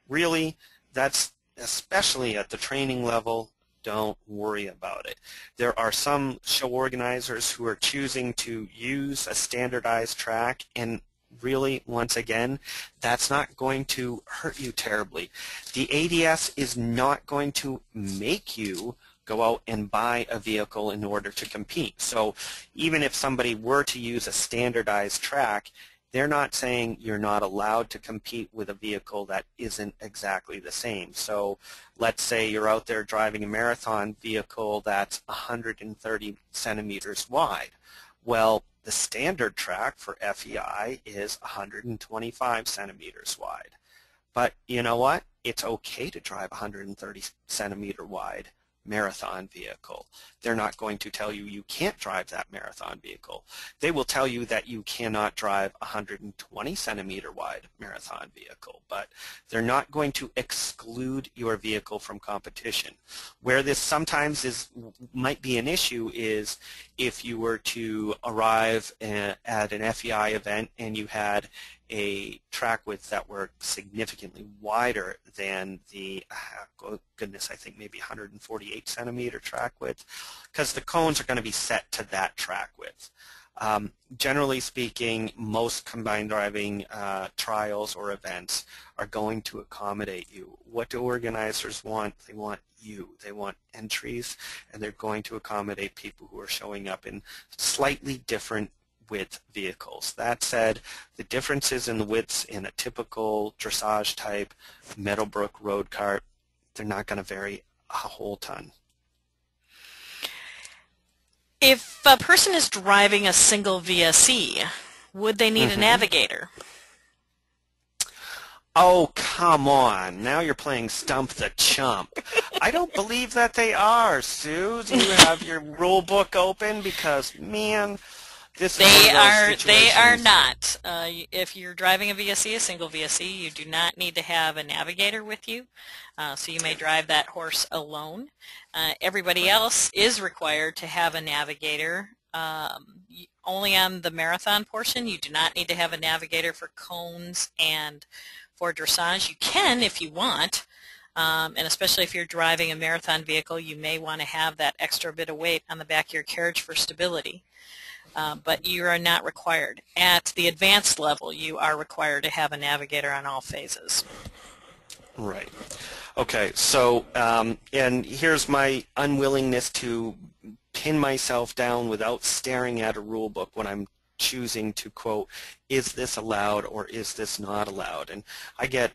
Speaker 2: Really, that's especially at the training level. Don't worry about it. There are some show organizers who are choosing to use a standardized track, and really, once again, that's not going to hurt you terribly. The ADS is not going to make you go out and buy a vehicle in order to compete. So even if somebody were to use a standardized track, they're not saying you're not allowed to compete with a vehicle that isn't exactly the same. So let's say you're out there driving a marathon vehicle that's 130 centimeters wide. Well, the standard track for FEI is 125 centimeters wide. But you know what? It's okay to drive a 130 centimeter wide marathon vehicle. They're not going to tell you you can't drive that marathon vehicle. They will tell you that you cannot drive a 120 centimeter wide marathon vehicle, but they're not going to exclude your vehicle from competition. Where this sometimes might be an issue is if you were to arrive at an FEI event and you had a track width that were significantly wider than the, goodness, I think maybe 148 centimeter track width, because the cones are going to be set to that track width. Generally speaking, most combined driving trials or events are going to accommodate you. What do organizers want? They want you. They want entries, and they're going to accommodate people who are showing up in slightly different width vehicles. That said, the differences in the widths in a typical dressage type Meadowbrook road cart, they're not going to vary a whole ton.
Speaker 1: If a person is driving a single VSE, would they need a navigator?
Speaker 2: Oh, come on. Now you're playing Stump the Chump. I don't believe that they are, Sue. Do you have your rule book open? Because, man,
Speaker 1: they are not. If you're driving a VSE, a single VSE, you do not need to have a navigator with you, so you may drive that horse alone. Everybody else is required to have a navigator. Only on the marathon portion, you do not need to have a navigator for cones and for dressage. You can if you want, and especially if you're driving a marathon vehicle, you may want to have that extra bit of weight on the back of your carriage for stability. But you are not required. At the advanced level, you are required to have a navigator on all phases.
Speaker 2: Right. Okay, so and here's my unwillingness to pin myself down without staring at a rule book when I'm choosing to quote, is this allowed or is this not allowed? And I get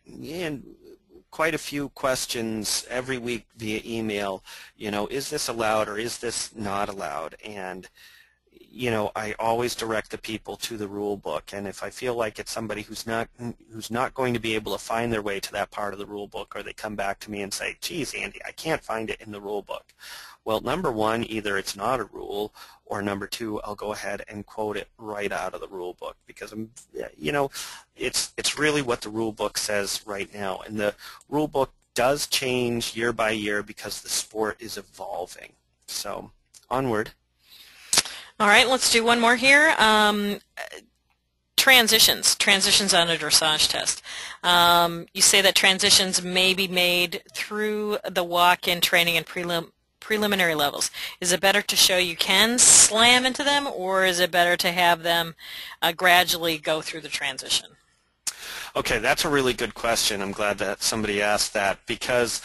Speaker 2: quite a few questions every week via email, is this allowed or is this not allowed? And I always direct the people to the rule book, and if I feel like it's somebody who's not going to be able to find their way to that part of the rule book, or they come back to me and say, geez, Andy, I can't find it in the rule book. Well, number one, either it's not a rule, or number two, I'll go ahead and quote it right out of the rule book, because it's really what the rule book says right now, and the rule book does change year by year because the sport is evolving. So, onward.
Speaker 1: All right, let's do one more here. Transitions on a dressage test. You say that transitions may be made through the walk-in training and preliminary levels. Is it better to show you can slam into them, or is it better to have them gradually go through the transition?
Speaker 2: Okay, that's a really good question. I'm glad that somebody asked that, because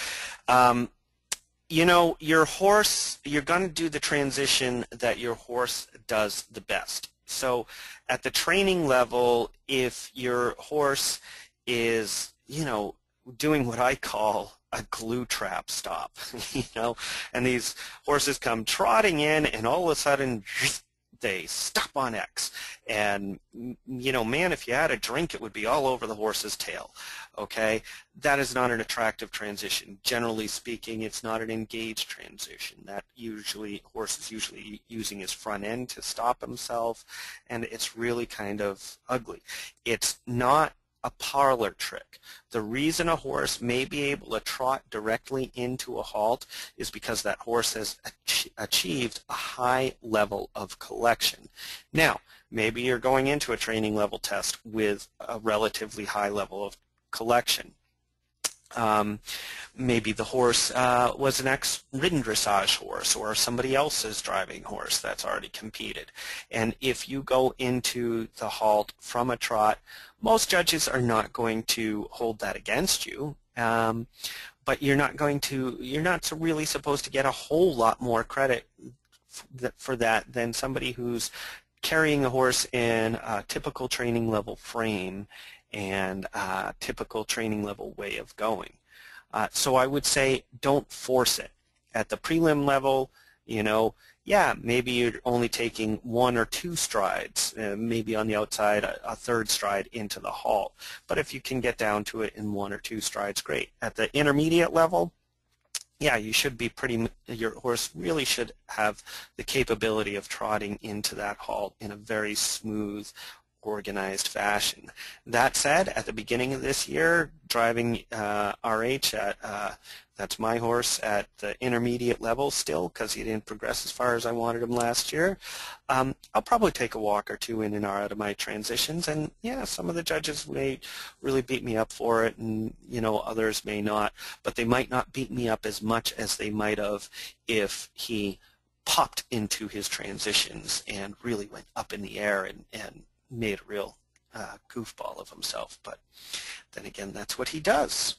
Speaker 2: your horse, you're going to do the transition that your horse does the best. So at the training level, if your horse is, doing what I call a glue trap stop, and these horses come trotting in and all of a sudden they stop on X. And, man, if you had a drink, it would be all over the horse's tail. Okay? That is not an attractive transition. Generally speaking, it's not an engaged transition. That horse is usually using his front end to stop himself, and it's really kind of ugly. It's not a parlor trick. The reason a horse may be able to trot directly into a halt is because that horse has achieved a high level of collection. Now, maybe you're going into a training level test with a relatively high level of collection. Maybe the horse was an ex-ridden dressage horse or somebody else's driving horse that's already competed. And if you go into the halt from a trot, most judges are not going to hold that against you, but you're not really supposed to get a whole lot more credit for that than somebody who's carrying a horse in a typical training level frame and a typical training level way of going. So I would say don't force it. At the prelim level, You know, yeah, maybe you're only taking 1 or 2 strides, maybe on the outside a third stride into the halt. But if you can get down to it in 1 or 2 strides, great. At the intermediate level, yeah, you should be your horse really should have the capability of trotting into that halt in a very smooth, organized fashion. That said, at the beginning of this year, driving RH at, that's my horse, at the intermediate level still, because he didn't progress as far as I wanted him last year, I'll probably take a walk or 2 in and out of my transitions, and yeah, some of the judges may really beat me up for it, and you know, others may not, but they might not beat me up as much as they might have if he popped into his transitions and really went up in the air and made a real goofball of himself. But then again, that's what he does.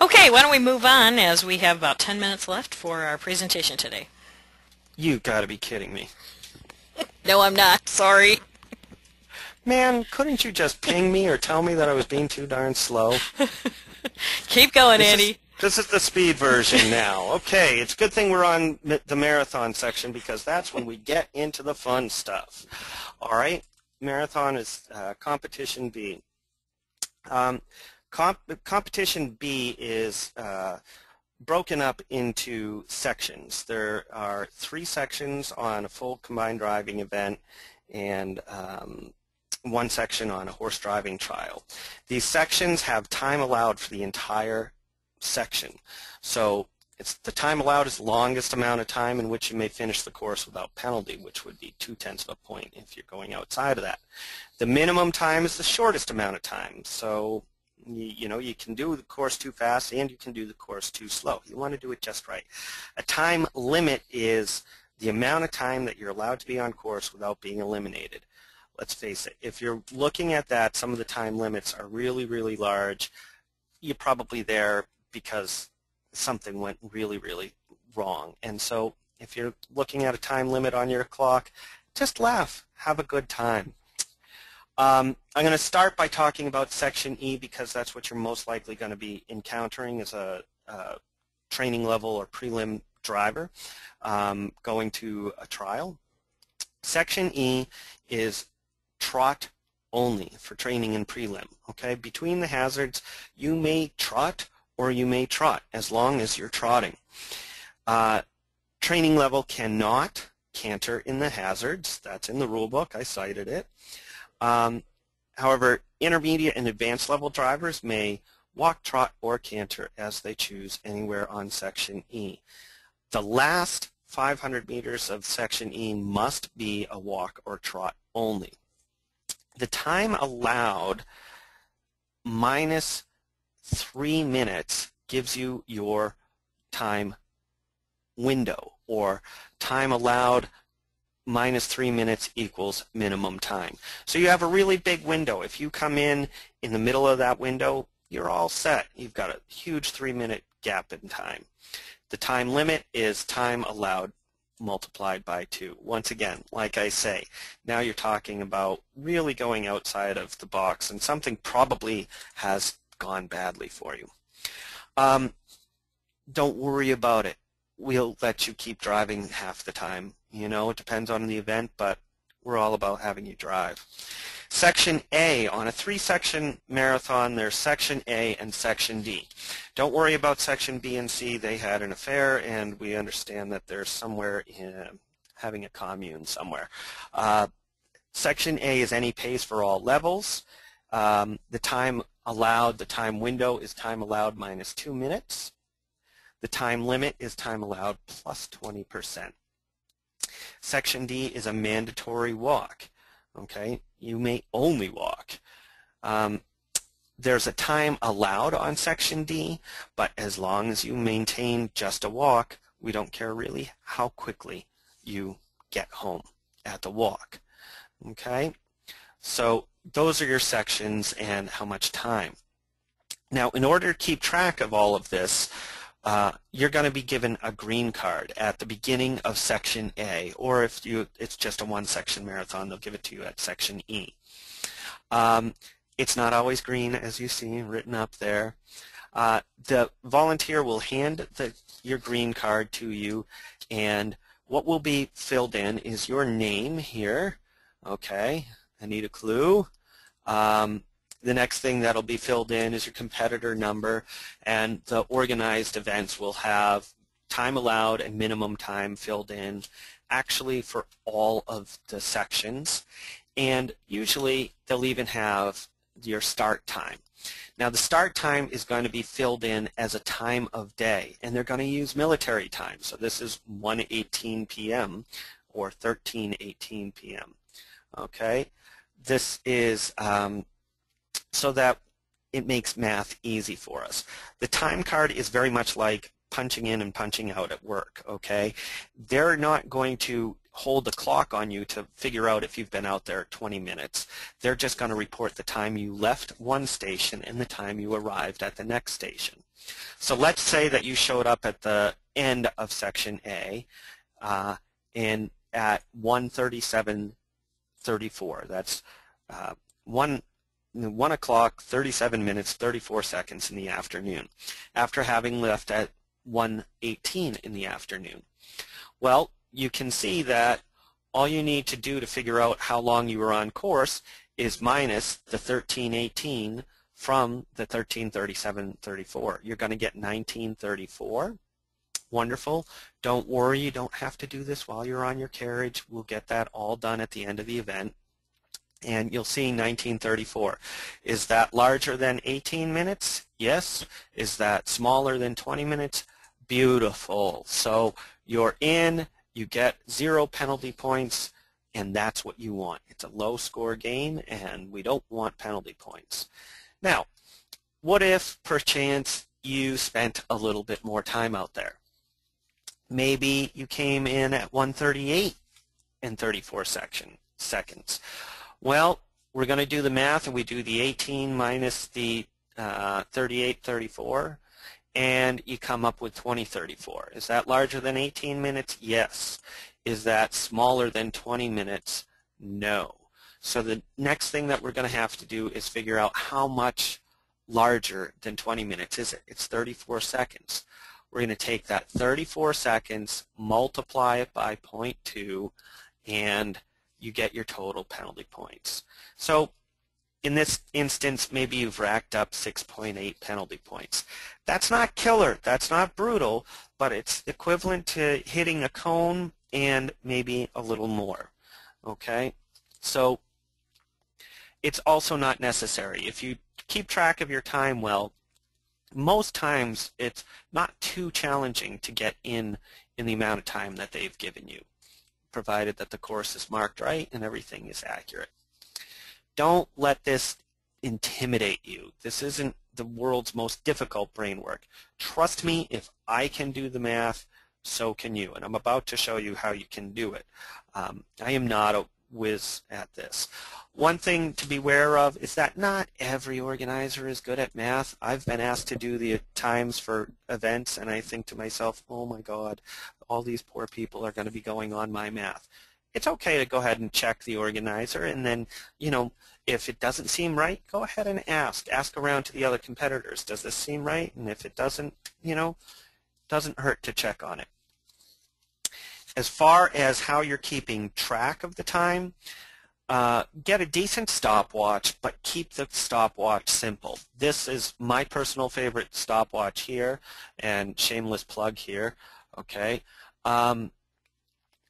Speaker 1: Okay, why don't we move on, as we have about 10 minutes left for our presentation today.
Speaker 2: You gotta be kidding me.
Speaker 1: No, I'm not. Sorry.
Speaker 2: Man, couldn't you just ping me or tell me that I was being too darn slow?
Speaker 1: Keep going, Andy.
Speaker 2: This is the speed version now. Okay, it's a good thing we're on the marathon section, because that's when we get into the fun stuff. All right, marathon is competition B. Competition B is broken up into sections. There are 3 sections on a full combined driving event, and 1 section on a horse driving trial. These sections have time allowed for the entire section. So it's the time allowed is the longest amount of time in which you may finish the course without penalty, which would be 0.2 of a point if you're going outside of that. The minimum time is the shortest amount of time. So you know, you can do the course too fast and you can do the course too slow. You want to do it just right. A time limit is the amount of time that you're allowed to be on course without being eliminated. Let's face it, if you're looking at that, some of the time limits are really, really large. You're probably there because something went really, really wrong. And so if you're looking at a time limit on your clock, just laugh. Have a good time. I'm going to start by talking about Section E, because that's what you're most likely going to be encountering as a training level or prelim driver going to a trial. Section E is trot only for training in prelim. Okay, between the hazards, you may trot or you may trot as long as you're trotting. Training level cannot canter in the hazards. That's in the rule book. I cited it. However, intermediate and advanced level drivers may walk, trot, or canter as they choose anywhere on Section E. The last 500 meters of Section E must be a walk or trot only. The time allowed minus 3 minutes gives you your time window, or time allowed minus 3 minutes equals minimum time. So you have a really big window. If you come in the middle of that window, you're all set. You've got a huge 3-minute gap in time. The time limit is time allowed multiplied by 2. Once again, like I say, now you're talking about really going outside of the box, and something probably has gone badly for you. Don't worry about it. We'll let you keep driving half the time. You know, it depends on the event, but we're all about having you drive. Section A, on a 3-section marathon, there's Section A and Section D. Don't worry about Section B and C. They had an affair, and we understand that they're somewhere having a commune somewhere. Section A is any pace for all levels. The time allowed, the time window is time allowed minus 2 minutes. The time limit is time allowed plus 20%. Section D is a mandatory walk. Okay, you may only walk. There's a time allowed on Section D, but as long as you maintain just a walk, we don't care really how quickly you get home at the walk. Okay, so those are your sections and how much time. Now, in order to keep track of all of this, you're going to be given a green card at the beginning of Section A, or if it's just a 1-section marathon, they'll give it to you at Section E. It's not always green, as you see written up there. The volunteer will hand your green card to you And what will be filled in is your name here. Okay, I need a clue. The next thing that'll be filled in is your competitor number, and the organized events will have time allowed and minimum time filled in actually for all of the sections, and usually they'll even have your start time. Now the start time is going to be filled in as a time of day, and they're going to use military time, so this is 1:18 p.m. or 13:18 p.m. Okay, this is so that it makes math easy for us. The time card is very much like punching in and punching out at work, okay? They're not going to hold the clock on you to figure out if you've been out there 20 minutes. They're just going to report the time you left one station and the time you arrived at the next station. So let's say that you showed up at the end of section A and at 1:37:34. That's 1 o'clock, 37 minutes, 34 seconds in the afternoon, after having left at 1:18 in the afternoon. Well, you can see that all you need to do to figure out how long you were on course is minus the 13:18 from the 13:37:34. You're going to get 19:34. Wonderful. Don't worry, you don't have to do this while you're on your carriage. We'll get that all done at the end of the event. And you'll see 19:34. Is that larger than 18 minutes? Yes. Is that smaller than 20 minutes? Beautiful. So you're in, you get 0 penalty points, and that's what you want. It's a low score game, and we don't want penalty points. Now, what if perchance you spent a little bit more time out there? Maybe you came in at 1:38 and 34 seconds. Well, we're going to do the math, and we do the 18 minus the 38:34, and you come up with 20:34. Is that larger than 18 minutes? Yes. Is that smaller than 20 minutes? No. So the next thing that we're going to have to do is figure out how much larger than 20 minutes is it. It's 34 seconds. We're going to take that 34 seconds, multiply it by 0.2, and you get your total penalty points. So in this instance, maybe you've racked up 6.8 penalty points. That's not killer, that's not brutal, but it's equivalent to hitting a cone and maybe a little more. Okay? So it's also not necessary. If you keep track of your time well, most times it's not too challenging to get in the amount of time that they've given you, provided that the course is marked right and everything is accurate. Don't let this intimidate you. This isn't the world's most difficult brain work. Trust me, if I can do the math, so can you. And I'm about to show you how you can do it. I am not a whiz at this. One thing to be aware of is that not every organizer is good at math. I've been asked to do the times for events, and I think to myself, oh my God, all these poor people are going to be going on my math. It's okay to go ahead and check the organizer, and then, you know, if it doesn't seem right, go ahead and ask. Ask around to the other competitors. Does this seem right? And if it doesn't, you know, doesn't hurt to check on it. As far as how you're keeping track of the time, get a decent stopwatch, but keep the stopwatch simple. This is my personal favorite stopwatch here, and shameless plug here, okay?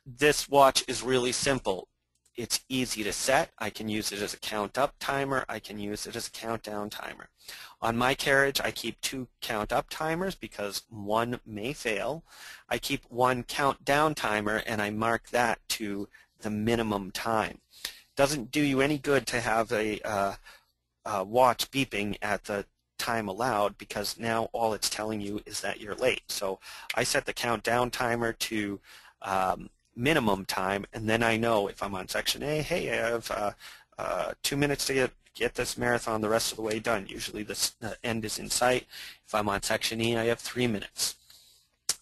Speaker 2: This watch is really simple. It's easy to set. I can use it as a count-up timer. I can use it as a countdown timer. On my carriage, I keep 2 count-up timers because one may fail. I keep 1 countdown timer, and I mark that to the minimum time. Doesn't do you any good to have a watch beeping at the time allowed, because now all it's telling you is that you're late. So I set the countdown timer to minimum time, and then I know if I'm on section A, hey, I have 2 minutes to get this marathon the rest of the way done. Usually the end is in sight. If I'm on section E, I have 3 minutes.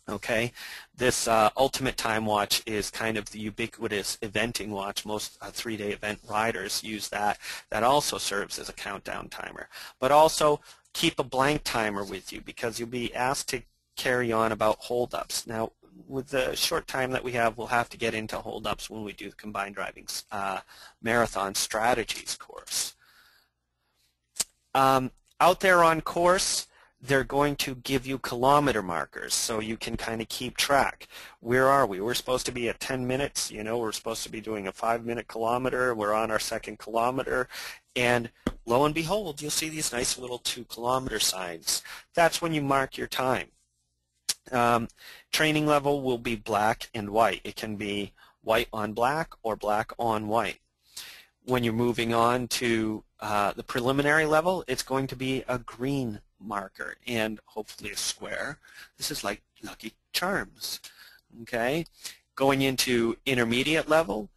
Speaker 2: Okay, this Ultimate Time Watch is kind of the ubiquitous eventing watch. Most 3-day event riders use that. That also serves as a countdown timer. But also keep a blank timer with you, because you'll be asked to carry on about holdups. Now, with the short time that we have, we'll have to get into holdups when we do the Combined Driving Marathon Strategies course. Out there on course, they're going to give you kilometer markers so you can kind of keep track. Where are we? We're supposed to be at 10 minutes. You know, we're supposed to be doing a 5-minute kilometer. We're on our second kilometer. And lo and behold, you'll see these nice little 2-kilometer signs. That's when you mark your time. Training level will be black and white. It can be white on black or black on white. When you're moving on to the preliminary level, it's going to be a green marker and hopefully a square. This is like Lucky Charms. Okay, going into intermediate level,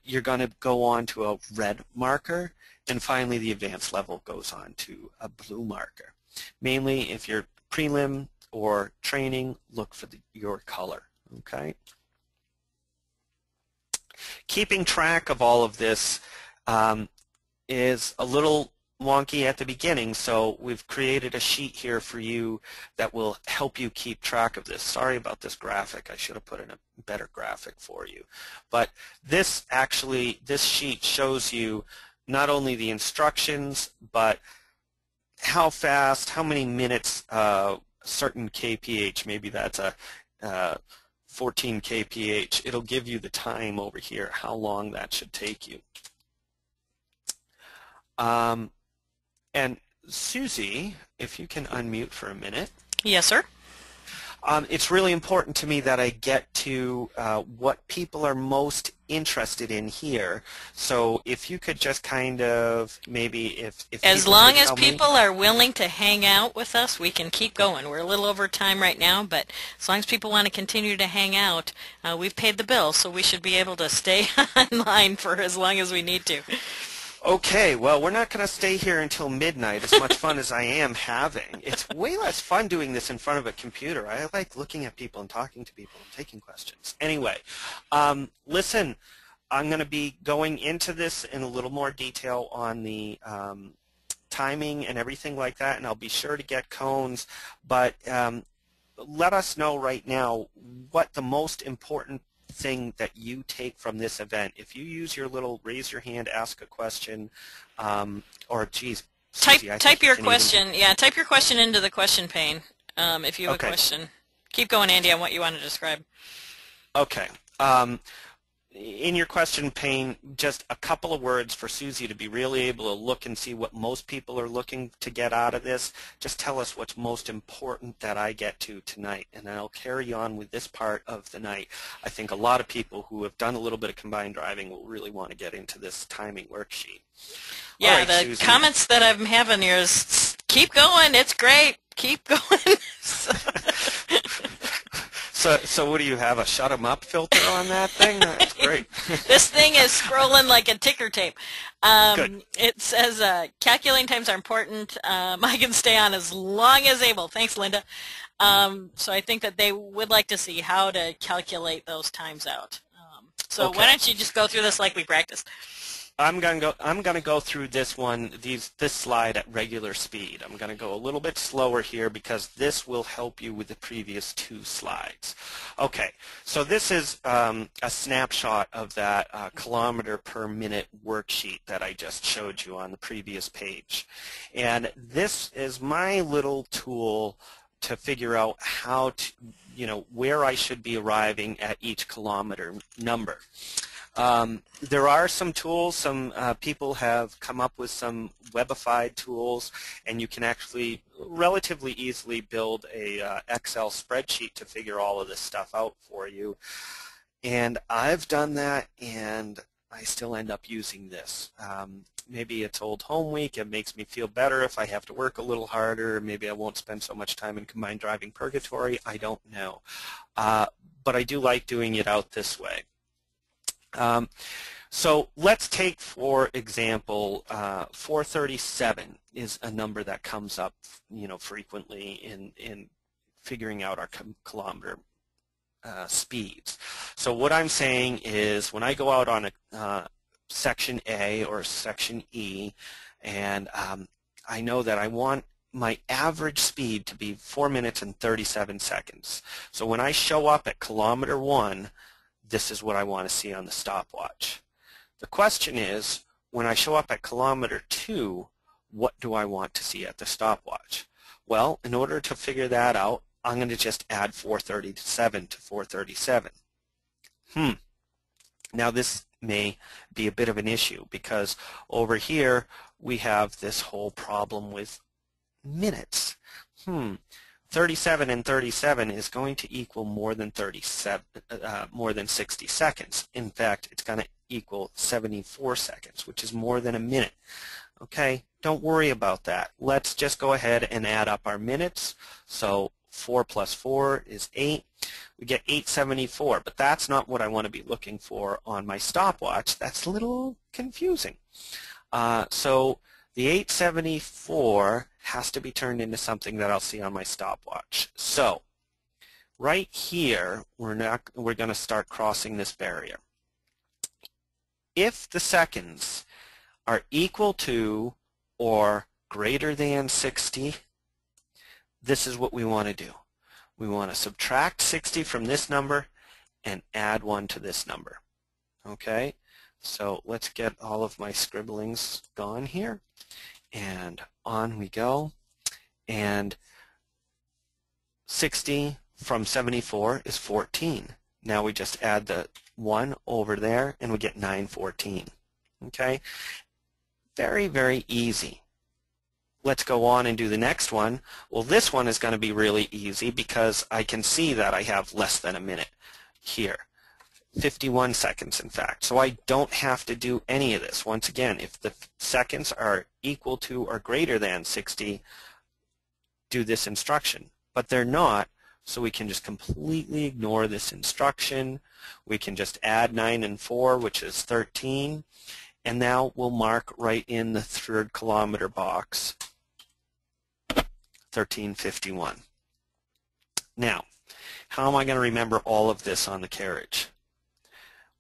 Speaker 2: you're going to go on to a red marker, and finally the advanced level goes on to a blue marker. Mainly, if you're prelim or training, look for your color. Okay. Keeping track of all of this is a little wonky at the beginning, so we've created a sheet here for you that will help you keep track of this. Sorry about this graphic. I should have put in a better graphic for you. But this sheet shows you not only the instructions, but how fast, how many minutes certain kph, maybe that's a 14 kph, it'll give you the time over here, how long that should take you. And Susie, if you can unmute for a minute.
Speaker 1: Yes, sir.
Speaker 2: It's really important to me that I get to what people are most interested in here. So if you could just kind of maybe if
Speaker 1: as long as people are willing to hang out with us, we can keep going. We're a little over time right now, but as long as people want to continue to hang out, we've paid the bill, so we should be able to stay online for as long as we need to.
Speaker 2: Okay, well, we're not going to stay here until midnight, as much fun as I am having. It's way less fun doing this in front of a computer. I like looking at people and talking to people and taking questions. Anyway, listen, I'm going to be going into this in a little more detail on the timing and everything like that, and I'll be sure to get cones, but let us know right now what the most important thing that you take from this event. If you use your little raise your hand, ask a question, or geez, Susie,
Speaker 1: type your question. Yeah, type your question into the question pane if you have a question. Keep going, Andy, on what you want to describe.
Speaker 2: Okay. In your question pane, just a couple of words for Susie to be really able to look and see what most people are looking to get out of this. Just tell us what's most important that I get to tonight, and then I'll carry on with this part of the night. I think a lot of people who have done a little bit of combined driving will really want to get into this timing worksheet.
Speaker 1: Yeah,
Speaker 2: right,
Speaker 1: the
Speaker 2: Susie.
Speaker 1: Comments that I'm having here is, keep going, it's great, keep going.
Speaker 2: So what do you have, a shut 'em up filter on that thing? That's great.
Speaker 1: This thing is scrolling like a ticker tape.
Speaker 2: Good.
Speaker 1: It says calculating times are important. I can stay on as long as able. Thanks, Linda. So I think that they would like to see how to calculate those times out. So
Speaker 2: okay.
Speaker 1: Why don't you just go through this like we practiced?
Speaker 2: I'm gonna go through this slide at regular speed. I'm gonna go a little bit slower here because this will help you with the previous 2 slides. Okay, so this is a snapshot of that kilometer per minute worksheet that I just showed you on the previous page, and this is my little tool to figure out how to, where I should be arriving at each kilometer number. There are some tools, some people have come up with some webified tools, and you can actually relatively easily build a Excel spreadsheet to figure all of this stuff out for you. And I've done that, and I still end up using this. Maybe it's Old Home Week, it makes me feel better if I have to work a little harder, maybe I won't spend so much time in combined driving purgatory, I don't know. But I do like doing it out this way. So let's take, for example, 437 is a number that comes up, frequently in figuring out our kilometer speeds. So what I'm saying is when I go out on a section A or section E, and I know that I want my average speed to be 4 minutes and 37 seconds. So when I show up at kilometer 1, this is what I want to see on the stopwatch. The question is, when I show up at kilometer 2, what do I want to see at the stopwatch? Well, in order to figure that out, I'm going to just add 437 to 437. Now this may be a bit of an issue because over here we have this whole problem with minutes. 37 and 37 is going to equal more than 60 seconds. In fact, it's going to equal 74 seconds, which is more than a minute. Okay, don't worry about that. Let's just go ahead and add up our minutes. So 4 plus 4 is 8. We get 874, but that's not what I want to be looking for on my stopwatch. That's a little confusing. So the 874 has to be turned into something that I'll see on my stopwatch. So right here, we're going to start crossing this barrier. If the seconds are equal to or greater than 60, this is what we want to do. We want to subtract 60 from this number and add 1 to this number. Okay, so let's get all of my scribblings gone here. And on we go. And 60 from 74 is 14. Now we just add the 1 over there and we get 914. Okay, very, very easy. Let's go on and do the next one. Well, this one is going to be really easy because I can see that I have less than a minute here. 51 seconds, in fact. So I don't have to do any of this. Once again, if the seconds are equal to or greater than 60, do this instruction. But they're not, so we can just completely ignore this instruction. We can just add 9 and 4, which is 13. And now we'll mark right in the third kilometer box 1351. Now, how am I going to remember all of this on the carriage?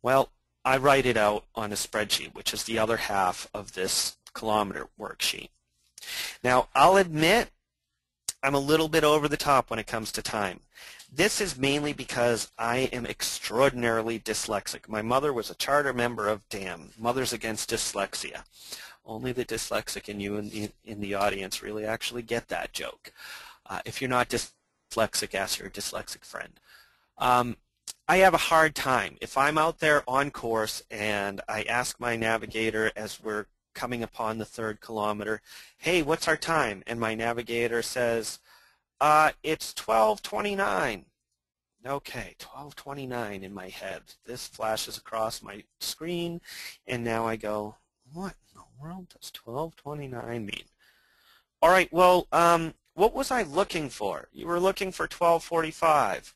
Speaker 2: Well, I write it out on a spreadsheet, which is the other half of this kilometer worksheet. Now, I'll admit I'm a little bit over the top when it comes to time. This is mainly because I am extraordinarily dyslexic. My mother was a charter member of DAM, Mothers Against Dyslexia. Only the dyslexic in you in the audience really actually get that joke. If you're not dyslexic, ask your dyslexic friend. I have a hard time. If I'm out there on course and I ask my navigator as we're coming upon the third kilometer, hey, what's our time? And my navigator says, it's 12:29. Okay, 12:29 in my head. This flashes across my screen, and now I go, what in the world does 12:29 mean? All right, well, what was I looking for? You were looking for 12:45.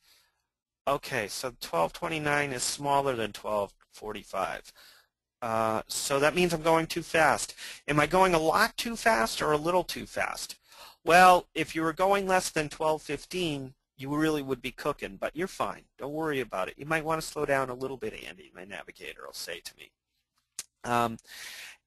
Speaker 2: Okay, so 12:29 is smaller than 12:45. So that means I'm going too fast. Am I going a lot too fast or a little too fast? Well, if you were going less than 12:15, you really would be cooking, but you're fine. Don't worry about it. You might want to slow down a little bit, Andy, my navigator will say to me.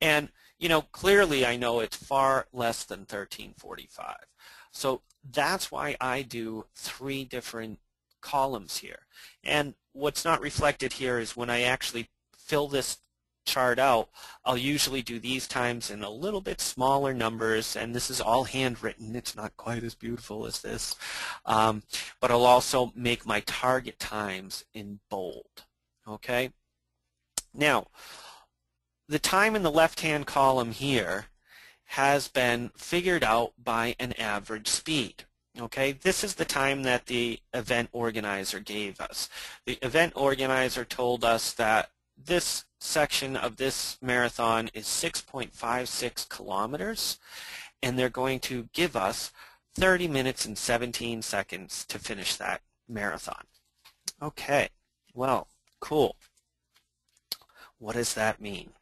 Speaker 2: And, you know, clearly I know it's far less than 13:45. So that's why I do 3 different columns here. And what's not reflected here is when I actually fill this chart out, I'll usually do these times in a little bit smaller numbers, and this is all handwritten. It's not quite as beautiful as this. But I'll also make my target times in bold. Okay? Now, the time in the left-hand column here has been figured out by an average speed. Okay, this is the time that the event organizer gave us. The event organizer told us that this section of this marathon is 6.56 kilometers, and they're going to give us 30 minutes and 17 seconds to finish that marathon. Okay, well, cool. What does that mean?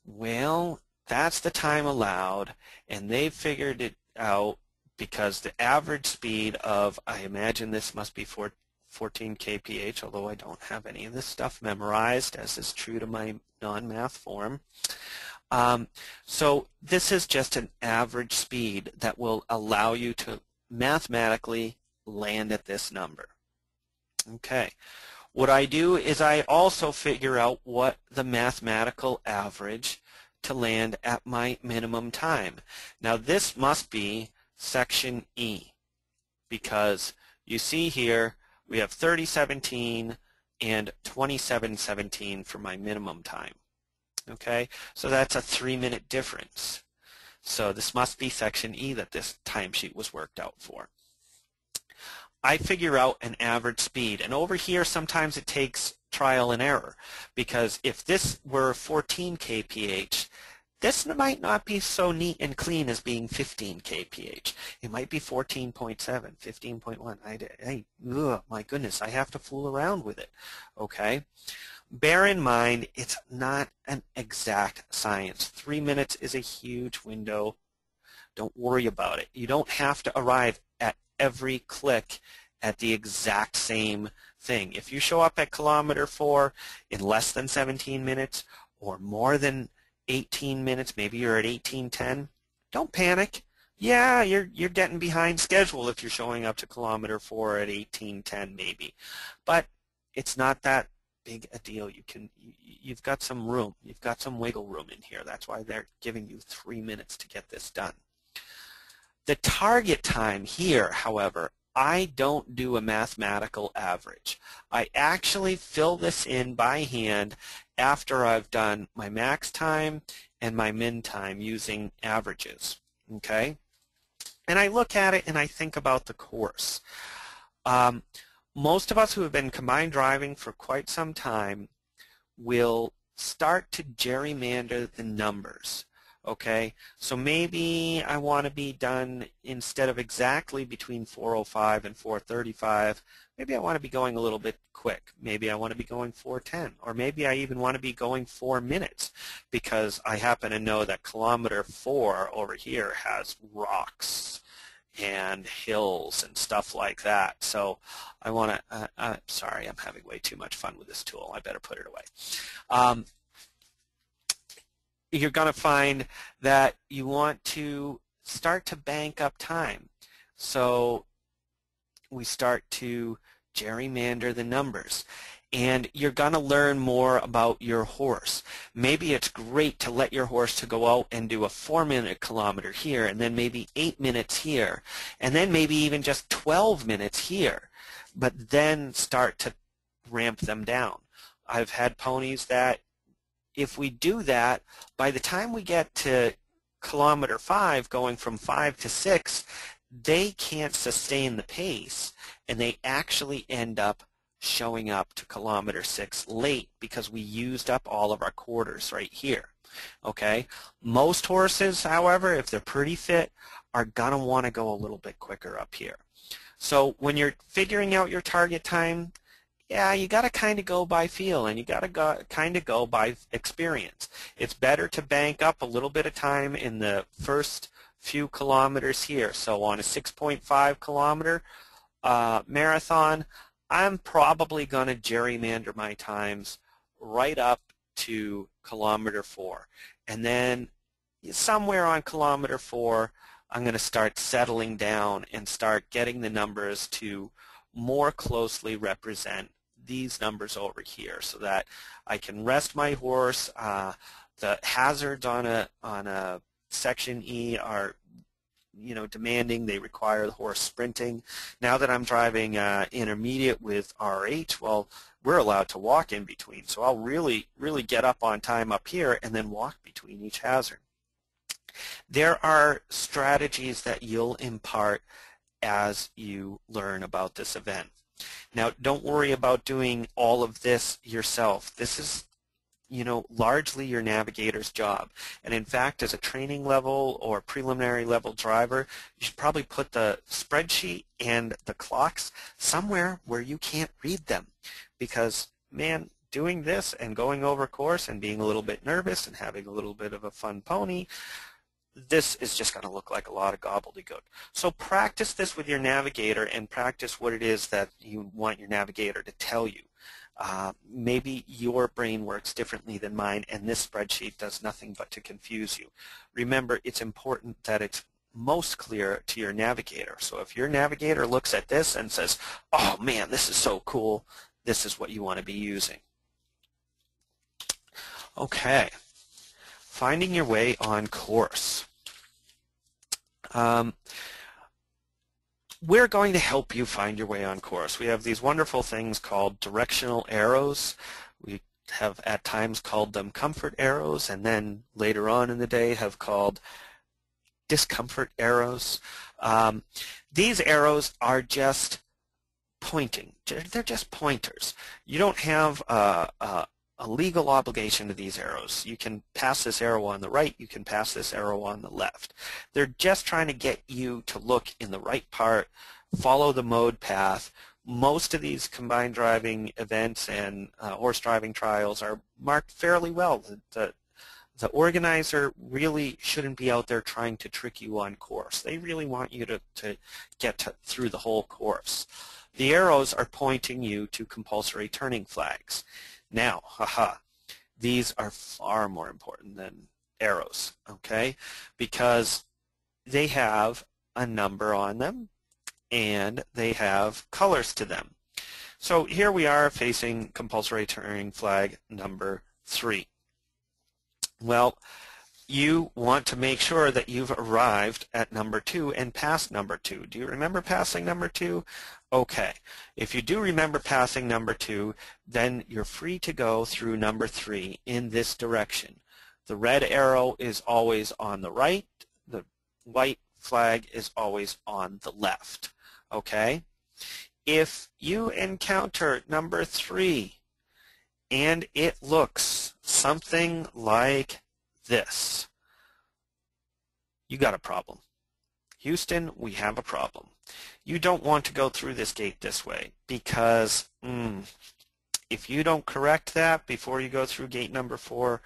Speaker 2: Well, that's the time allowed, and they figured it out because the average speed of, I imagine this must be 14 kph, although I don't have any of this stuff memorized, as is true to my non-math form. So this is just an average speed that will allow you to mathematically land at this number. Okay. What I do is I also figure out what the mathematical average to land at my minimum time. Now this must be section E, because you see here we have 30:17 and 27:17 for my minimum time. Okay, so that's a 3-minute difference. So this must be section E that this timesheet was worked out for. I figure out an average speed, and over here sometimes it takes trial and error, because if this were 14 kph, this might not be so neat and clean as being 15 kph. It might be 14.7, 15.1. My goodness, I have to fool around with it. Okay? Bear in mind, it's not an exact science. 3 minutes is a huge window. Don't worry about it. You don't have to arrive at every click at the exact same thing. If you show up at kilometer 4 in less than 17 minutes or more than 18 minutes, maybe you're at 18:10, don't panic. Yeah, you're getting behind schedule if you're showing up to kilometer 4 at 18:10 maybe. But it's not that big a deal. You've got some room. You've got some wiggle room in here. That's why they're giving you 3 minutes to get this done. The target time here, however, I don't do a mathematical average. I actually fill this in by hand after I've done my max time and my min time using averages. Okay? And I look at it and I think about the course. Most of us who have been combined driving for quite some time will start to gerrymander the numbers. Okay, so maybe I want to be done instead of exactly between 4:05 and 4:35, maybe I want to be going a little bit quick. Maybe I want to be going 4:10, or maybe I even want to be going 4 minutes because I happen to know that kilometer 4 over here has rocks and hills and stuff like that. So I want to, sorry, I'm having way too much fun with this tool. I better put it away. You're going to find that you want to start to bank up time. So we start to gerrymander the numbers. And you're going to learn more about your horse. Maybe it's great to let your horse to go out and do a 4-minute kilometer here, and then maybe 8 minutes here, and then maybe even just 12 minutes here, but then start to ramp them down. I've had ponies that if we do that, by the time we get to kilometer 5, going from 5 to 6, they can't sustain the pace, and they actually end up showing up to kilometer 6 late because we used up all of our quarters right here. Okay? Most horses, however, if they're pretty fit, are going to want to go a little bit quicker up here. So when you're figuring out your target time, yeah, you got to kind of go by feel, and you got to kind of go by experience. It's better to bank up a little bit of time in the first few kilometers here. So on a 6.5 kilometer marathon, I'm probably going to gerrymander my times right up to kilometer 4. And then somewhere on kilometer 4, I'm going to start settling down and start getting the numbers to more closely represent these numbers over here so that I can rest my horse. The hazards on a section E are demanding. They require the horse sprinting. Now that I'm driving intermediate with RH, well, we're allowed to walk in between. So I'll really get up on time up here and then walk between each hazard. There are strategies that you'll impart as you learn about this event. Now, don't worry about doing all of this yourself. This is largely your navigator's job. And in fact, as a training level or preliminary level driver, you should probably put the spreadsheet and the clocks somewhere where you can't read them. Because, man, doing this and going over course and being a little bit nervous and having a little bit of a fun pony, this is just going to look like a lot of gobbledygook. So practice this with your navigator and practice what it is that you want your navigator to tell you. Maybe your brain works differently than mine, and this spreadsheet does nothing but to confuse you. Remember, it's important that it's most clear to your navigator. So if your navigator looks at this and says, oh man, this is so cool, this is what you want to be using. Okay, finding your way on course. We're going to help you find your way on course. We have these wonderful things called directional arrows. We have at times called them comfort arrows, and then later on in the day have called discomfort arrows. These arrows are just pointing. They're just pointers. You don't have a legal obligation to these arrows. You can pass this arrow on the right, you can pass this arrow on the left. They're just trying to get you to look in the right part, follow the mode path. Most of these combined driving events and horse driving trials are marked fairly well. The organizer really shouldn't be out there trying to trick you on course. They really want you to get through the whole course. The arrows are pointing you to compulsory turning flags. Now, these are far more important than arrows, okay? Because they have a number on them and they have colors to them. So here we are facing compulsory turning flag number 3. Well, you want to make sure that you've arrived at number 2 and passed number 2. Do you remember passing number 2? Okay. If you do remember passing number 2, then you're free to go through number 3 in this direction. The red arrow is always on the right. The white flag is always on the left. Okay? If you encounter number 3 and it looks something like this, you got a problem. Houston, we have a problem. You don't want to go through this gate this way because if you don't correct that before you go through gate number 4,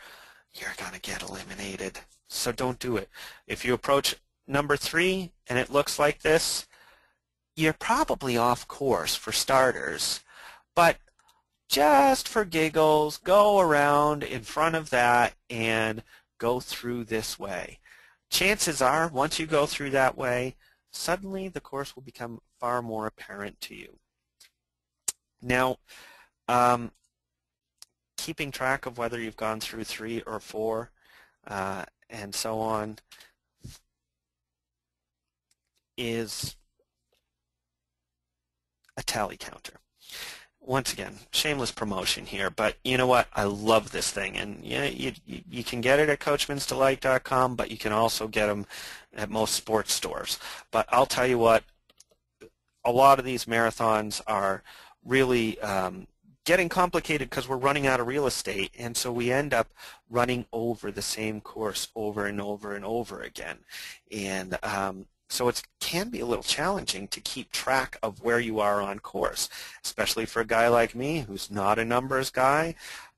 Speaker 2: you're going to get eliminated. So don't do it. If you approach number 3 and it looks like this, you're probably off course for starters, but just for giggles, go around in front of that and go through this way. Chances are, once you go through that way, suddenly the course will become far more apparent to you. Now, keeping track of whether you've gone through 3 or 4 and so on is a tally counter. Once again, shameless promotion here, but you know what? I love this thing, and you can get it at coachmansdelight.com, but you can also get them at most sports stores. But I'll tell you what, a lot of these marathons are really getting complicated because we're running out of real estate, and so we end up running over the same course over and over and over again. And so it can be a little challenging to keep track of where you are on course, especially for a guy like me who's not a numbers guy.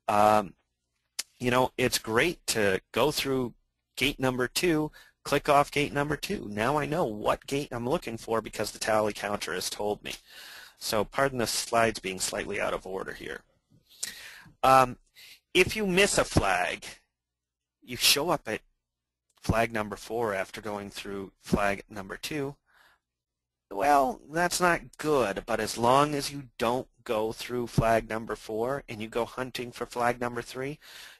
Speaker 2: You know, it's great to go through gate number 2, click off gate number 2. Now I know what gate I'm looking for because the tally counter has told me. So pardon the slides being slightly out of order here. If you miss a flag, you show up at flag number 4 after going through flag number 2, well, that's not good, but as long as you don't go through flag number 4 and you go hunting for flag number 3,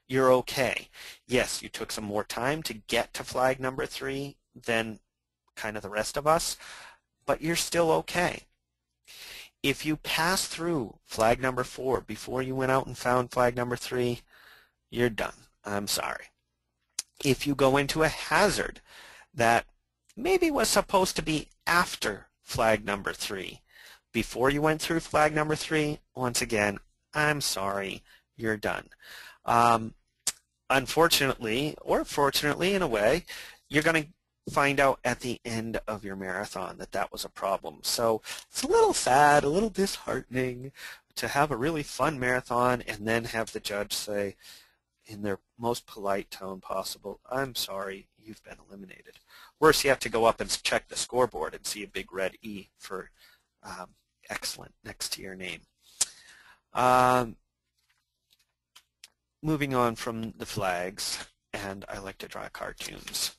Speaker 2: you're okay. Yes, you took some more time to get to flag number 3 than kind of the rest of us, but you're still okay. If you pass through flag number 4 before you went out and found flag number 3, you're done. I'm sorry. If you go into a hazard that maybe was supposed to be after flag number 3, before you went through flag number 3, once again, I'm sorry, you're done. Unfortunately, or fortunately in a way, you're going to find out at the end of your marathon that that was a problem. So it's a little sad, a little disheartening to have a really fun marathon and then have the judge say, in their most polite tone possible, I'm sorry, you've been eliminated. Worse, you have to go up and check the scoreboard and see a big red E for excellent next to your name. moving on from the flags, and I like to draw cartoons.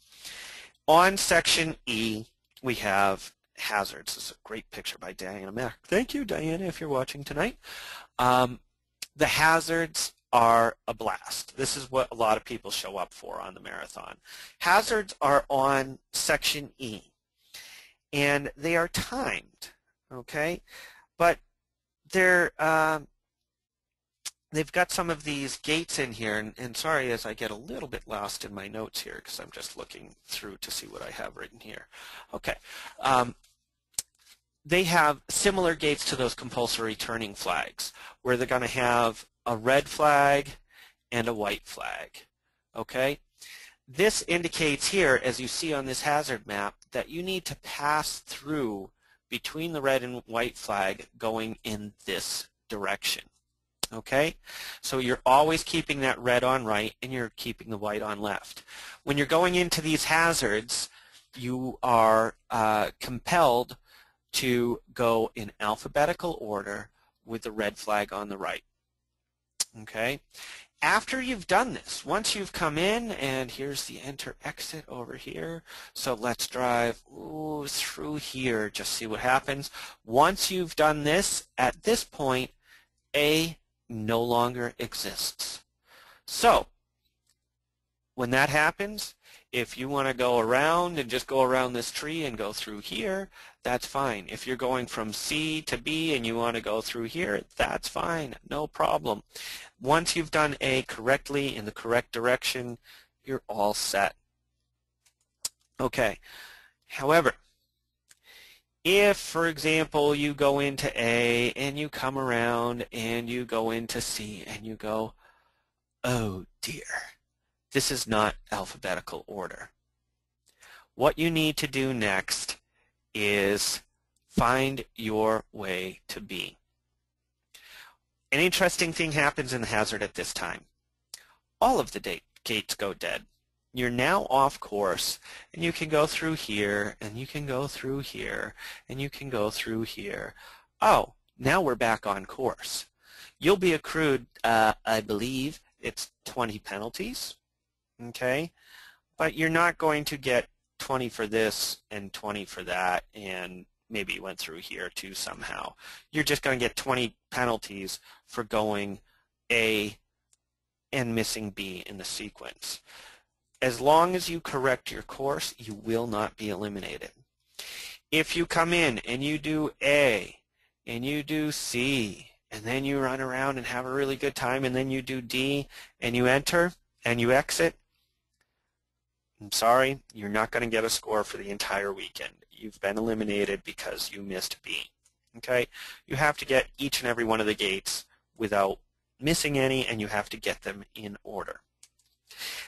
Speaker 2: On section E, we have hazards. This is a great picture by Diana Mack. Thank you, Diana, if you're watching tonight. The hazards are a blast. This is what a lot of people show up for on the marathon. Hazards are on section E, and they are timed, okay? But they've got some of these gates in here, and sorry as I get a little bit lost in my notes here because I'm just looking through to see what I have written here. Okay. They have similar gates to those compulsory turning flags, where they're going to have a red flag and a white flag. Okay? This indicates here, as you see on this hazard map, that you need to pass through between the red and white flag going in this direction. Okay? So you're always keeping that red on right and you're keeping the white on left. When you're going into these hazards, you are compelled to go in alphabetical order with the red flag on the right. Okay? After you've done this, once you've come in, and here's the enter exit over here, so let's drive through here, just see what happens. Once you've done this, at this point, A no longer exists. So, when that happens, if you want to go around and just go around this tree and go through here, that's fine. If you're going from C to B and you want to go through here, that's fine. No problem. Once you've done A correctly in the correct direction, you're all set. Okay. However, if, for example, you go into A and you come around and you go into C and you go, oh dear, this is not alphabetical order. What you need to do next is find your way to B. An interesting thing happens in the hazard at this time. All of the gates go dead. You're now off course, and you can go through here, and you can go through here, and you can go through here. Oh, now we're back on course. You'll be accrued, I believe, it's 20 penalties. Okay, but you're not going to get 20 for this and 20 for that, and maybe you went through here too somehow. You're just going to get 20 penalties for going A and missing B in the sequence. As long as you correct your course, you will not be eliminated. If you come in and you do A and you do C and then you run around and have a really good time and then you do D and you enter and you exit, I'm sorry, you're not going to get a score for the entire weekend. You've been eliminated because you missed B. Okay? You have to get each and every one of the gates without missing any, and you have to get them in order.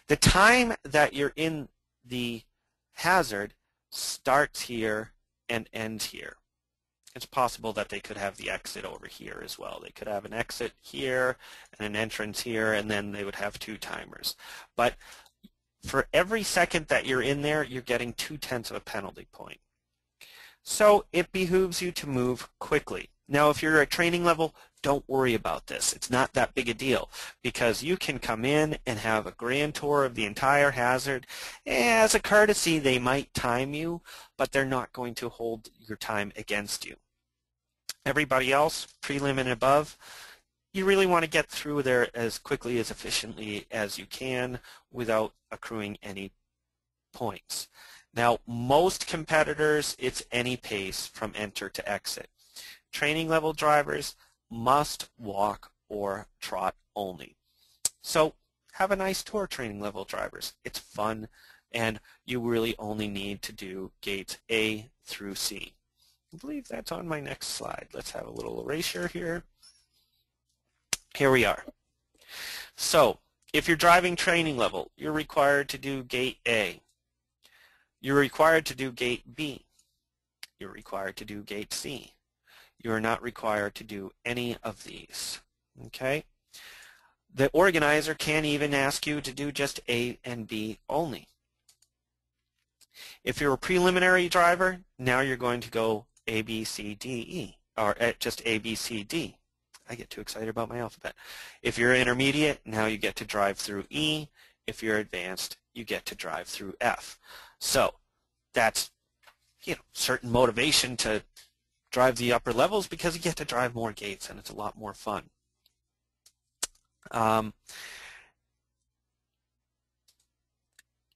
Speaker 2: The time that you're in the hazard starts here and ends here. It's possible that they could have the exit over here as well. They could have an exit here and an entrance here, and then they would have two timers. But for every second that you're in there, you're getting 0.2 of a penalty point. So it behooves you to move quickly. Now, if you're at training level, don't worry about this. It's not that big a deal because you can come in and have a grand tour of the entire hazard. As a courtesy, they might time you, but they're not going to hold your time against you. Everybody else, prelim and above, you really want to get through there as quickly, as efficiently as you can without accruing any points. Now, most competitors, it's any pace from enter to exit. Training level drivers must walk or trot only. So have a nice tour, training level drivers. It's fun, and you really only need to do gates A through C. I believe that's on my next slide. Let's have a little erasure here. Here we are. So if you're driving training level, you're required to do gate A. You're required to do gate B. You're required to do gate C. You are not required to do any of these. Okay? The organizer can even ask you to do just A and B only. If you're a preliminary driver, now you're going to go A, B, C, D, E, or just A, B, C, D. I get too excited about my alphabet. If you're intermediate, now you get to drive through E. If you're advanced, you get to drive through F. So that's, certain motivation to drive the upper levels because you get to drive more gates and it's a lot more fun.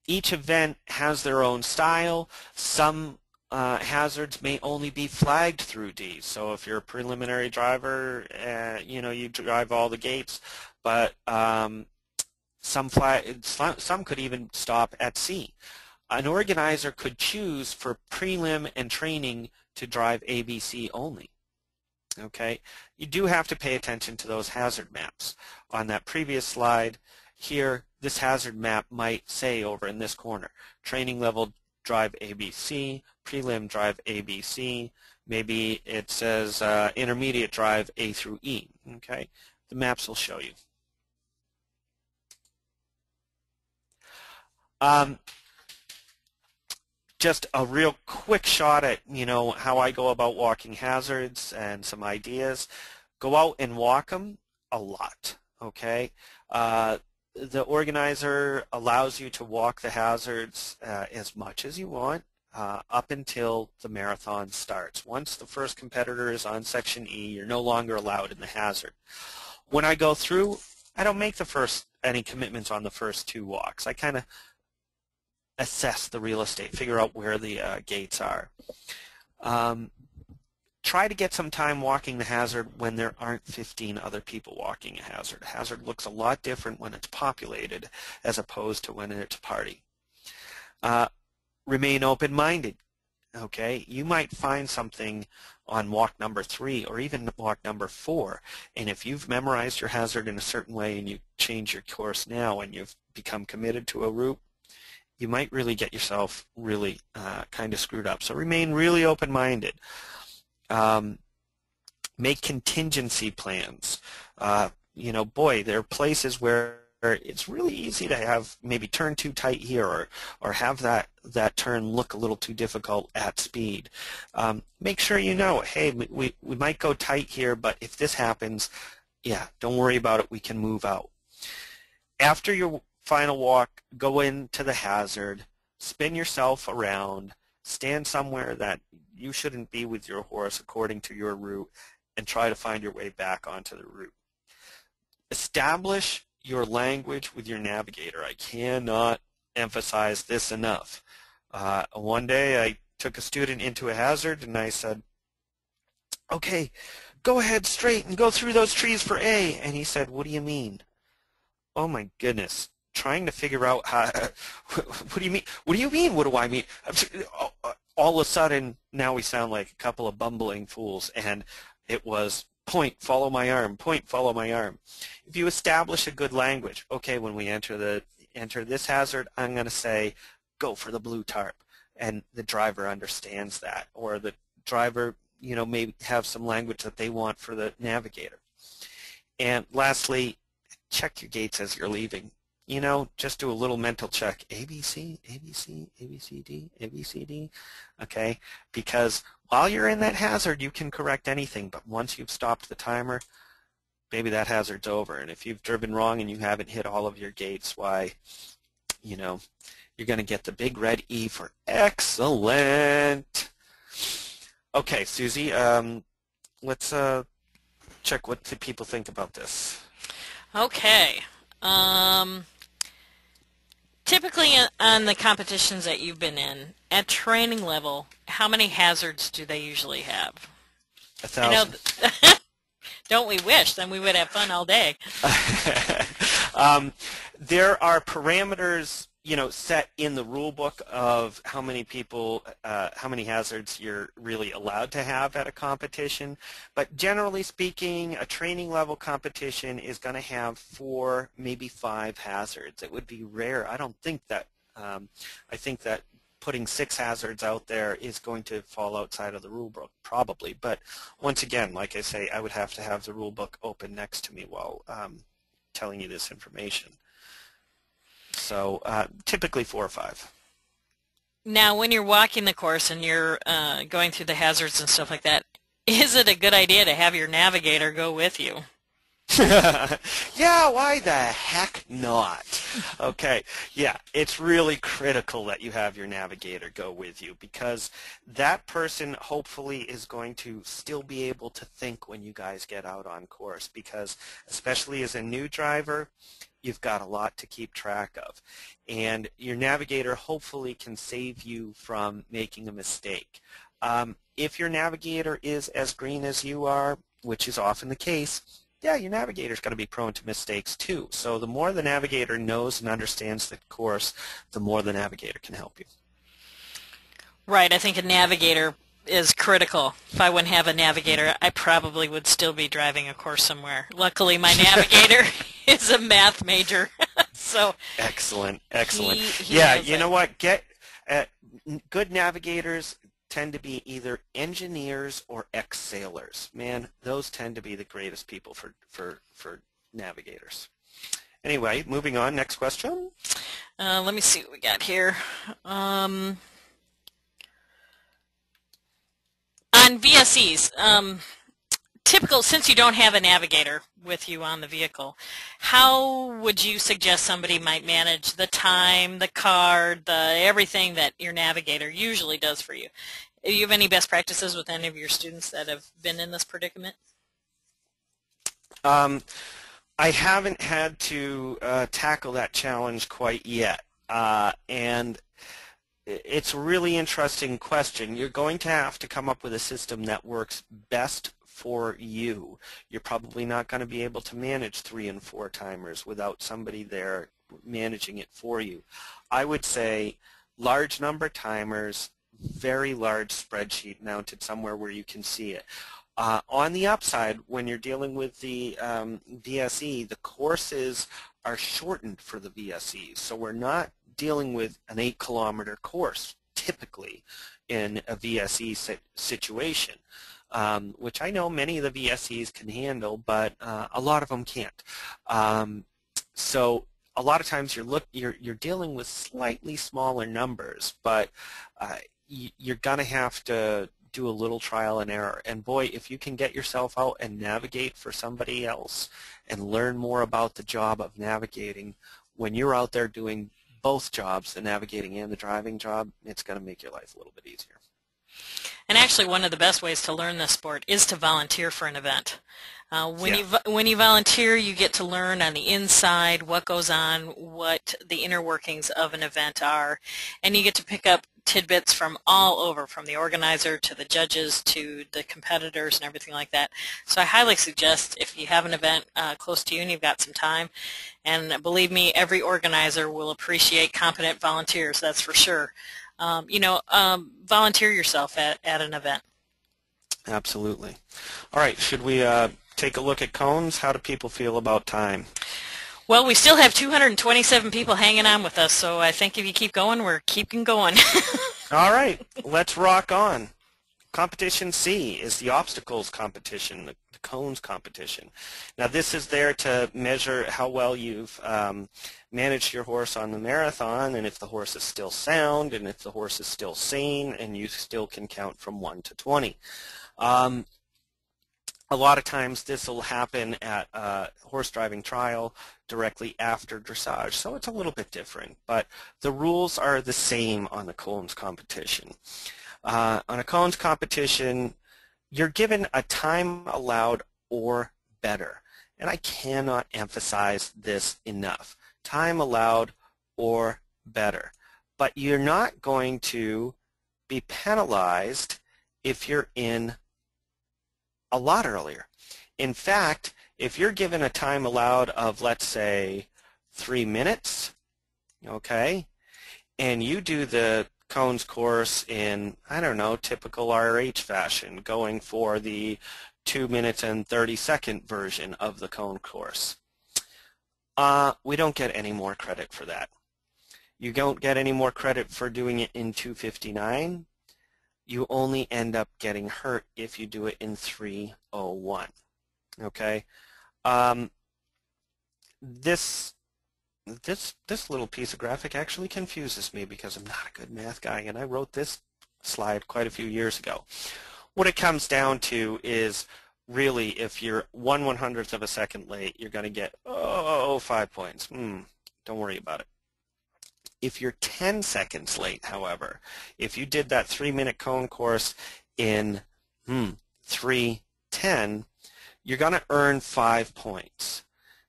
Speaker 2: Each event has their own style. Some hazards may only be flagged through D. So if you're a preliminary driver, you drive all the gates, but some could even stop at C. An organizer could choose for prelim and training to drive ABC only. Okay, you do have to pay attention to those hazard maps. On that previous slide here, this hazard map might say over in this corner, training level drive ABC, prelim drive ABC, maybe it says intermediate drive A through E. Okay, the maps will show you. Just a real quick shot at, how I go about walking hazards and some ideas. Go out and walk them a lot, okay? The organizer allows you to walk the hazards as much as you want up until the marathon starts. Once the first competitor is on section E, you're no longer allowed in the hazard. When I go through, I don't make any commitments on the first 2 walks. I kind of assess the real estate, figure out where the gates are. Try to get some time walking the hazard when there aren't 15 other people walking a hazard. A hazard looks a lot different when it's populated as opposed to when it's a party. Remain open-minded. Okay, you might find something on walk number 3 or even walk number 4, and if you've memorized your hazard in a certain way and you change your course now and you've become committed to a route, you might really get yourself really kind of screwed up. So remain really open-minded. Make contingency plans. Boy, there are places where it's really easy to have maybe turn too tight here or have that turn look a little too difficult at speed. Make sure you know, hey, we might go tight here, but if this happens, yeah, don't worry about it. We can move out. After your final walk, go into the hazard, spin yourself around, stand somewhere that you shouldn't be with your horse according to your route, and try to find your way back onto the route. Establish your language with your navigator. I cannot emphasize this enough. One day I took a student into a hazard and I said, okay, go ahead straight and go through those trees for A. And he said, what do you mean? Oh my goodness. Trying to figure out how, what do you mean? What do you mean? What do I mean? All of a sudden, now we sound like a couple of bumbling fools, and it was point, follow my arm, point, follow my arm. If you establish a good language, okay, when we enter this hazard, I'm going to say, go for the blue tarp, and the driver understands that, or the driver, may have some language that they want for the navigator. And lastly, check your gates as you're leaving. Just do a little mental check. ABC, ABC, ABCD, ABCD, okay? Because while you're in that hazard, you can correct anything, but once you've stopped the timer, maybe that hazard's over. And if you've driven wrong and you haven't hit all of your gates, why, you're going to get the big red E for excellent. Okay, Susie, let's check what the people think about this.
Speaker 1: Okay. Typically on the competitions that you've been in, at training level, how many hazards do they usually have?
Speaker 2: 1,000.
Speaker 1: Don't we wish? Then we would have fun all day.
Speaker 2: There are parameters, set in the rule book of how many people, how many hazards you're really allowed to have at a competition. But generally speaking, a training level competition is going to have 4, maybe 5 hazards. It would be rare. I don't think that, I think that putting 6 hazards out there is going to fall outside of the rule book, probably. But once again, like I say, I would have to have the rule book open next to me while telling you this information. So typically 4 or 5.
Speaker 1: Now, when you're walking the course and you're going through the hazards and stuff like that, Is it a good idea to have your navigator go with you?
Speaker 2: Yeah, why the heck not? Okay, yeah, it's really critical that you have your navigator go with you because that person hopefully is going to still be able to think when you guys get out on course because especially as a new driver, you've got a lot to keep track of. And your navigator hopefully can save you from making a mistake. If your navigator is as green as you are, which is often the case, yeah, your navigator's going to be prone to mistakes too. So the more the navigator knows and understands the course, the more the navigator can help you.
Speaker 1: Right, I think a navigator is critical. If I wouldn't have a navigator, I probably would still be driving a course somewhere. Luckily, my navigator is a math major, so
Speaker 2: excellent, excellent.
Speaker 1: He
Speaker 2: Yeah,
Speaker 1: knows
Speaker 2: you
Speaker 1: it.
Speaker 2: know what? Good navigators tend to be either engineers or ex-sailors. Man, those tend to be the greatest people for navigators. Anyway, moving on. Next question.
Speaker 1: Let me see what we got here. On VSEs, typical, since you don't have a navigator with you on the vehicle, how would you suggest somebody might manage the time, the card, the everything that your navigator usually does for you? Do you have any best practices with any of your students that have been in this predicament?
Speaker 2: I haven't had to tackle that challenge quite yet, and it's a really interesting question. You're going to have to come up with a system that works best for you. You're probably not going to be able to manage 3 and 4 timers without somebody there managing it for you. I would say large number timers, very large spreadsheet mounted somewhere where you can see it. On the upside, when you're dealing with the VSE, the courses are shortened for the VSEs, so we're not dealing with an 8-kilometer course typically in a VSE situation, which I know many of the VSEs can handle, but a lot of them can't. So a lot of times you're dealing with slightly smaller numbers, but you're going to have to do a little trial and error. And boy, if you can get yourself out and navigate for somebody else and learn more about the job of navigating, when you're out there doing both jobs, the navigating and the driving job, it's going to make your life a little bit easier.
Speaker 1: And actually, one of the best ways to learn this sport is to volunteer for an event. When you volunteer, you get to learn on the inside what goes on, what the inner workings of an event are, and you get to pick up tidbits from all over, from the organizer to the judges to the competitors and everything like that. So I highly suggest, if you have an event close to you and you've got some time, and believe me, every organizer will appreciate competent volunteers, that's for sure. Volunteer yourself at an event.
Speaker 2: Absolutely. All right, should we take a look at cones? How do people feel about time?
Speaker 1: Well, we still have 227 people hanging on with us, so I think if you keep going, we're keeping going.
Speaker 2: All right, let's rock on. Competition C is the obstacles competition, the cones competition. Now this is there to measure how well you've managed your horse on the marathon, and if the horse is still sound, and if the horse is still sane, and you still can count from 1 to 20. A lot of times this will happen at a horse driving trial directly after dressage, so it's a little bit different, but the rules are the same on the cones competition. On a cones competition, you're given a time allowed or better, and I cannot emphasize this enough. Time allowed or better, but you're not going to be penalized if you're in a lot earlier. In fact, if you're given a time allowed of, let's say, 3 minutes, okay, and you do the cones course in, I don't know, typical RH fashion, going for the 2 minutes and 30-second version of the cone course, we don't get any more credit for that. You don't get any more credit for doing it in 2:59. You only end up getting hurt if you do it in 3:01. Okay, this little piece of graphic actually confuses me because I'm not a good math guy, and I wrote this slide quite a few years ago. what it comes down to is really if you're 1/100th of a second late, you're going to get, 5 points. Don't worry about it. If you're 10 seconds late, however, if you did that 3-minute cone course in 3:10, you're going to earn 5 points.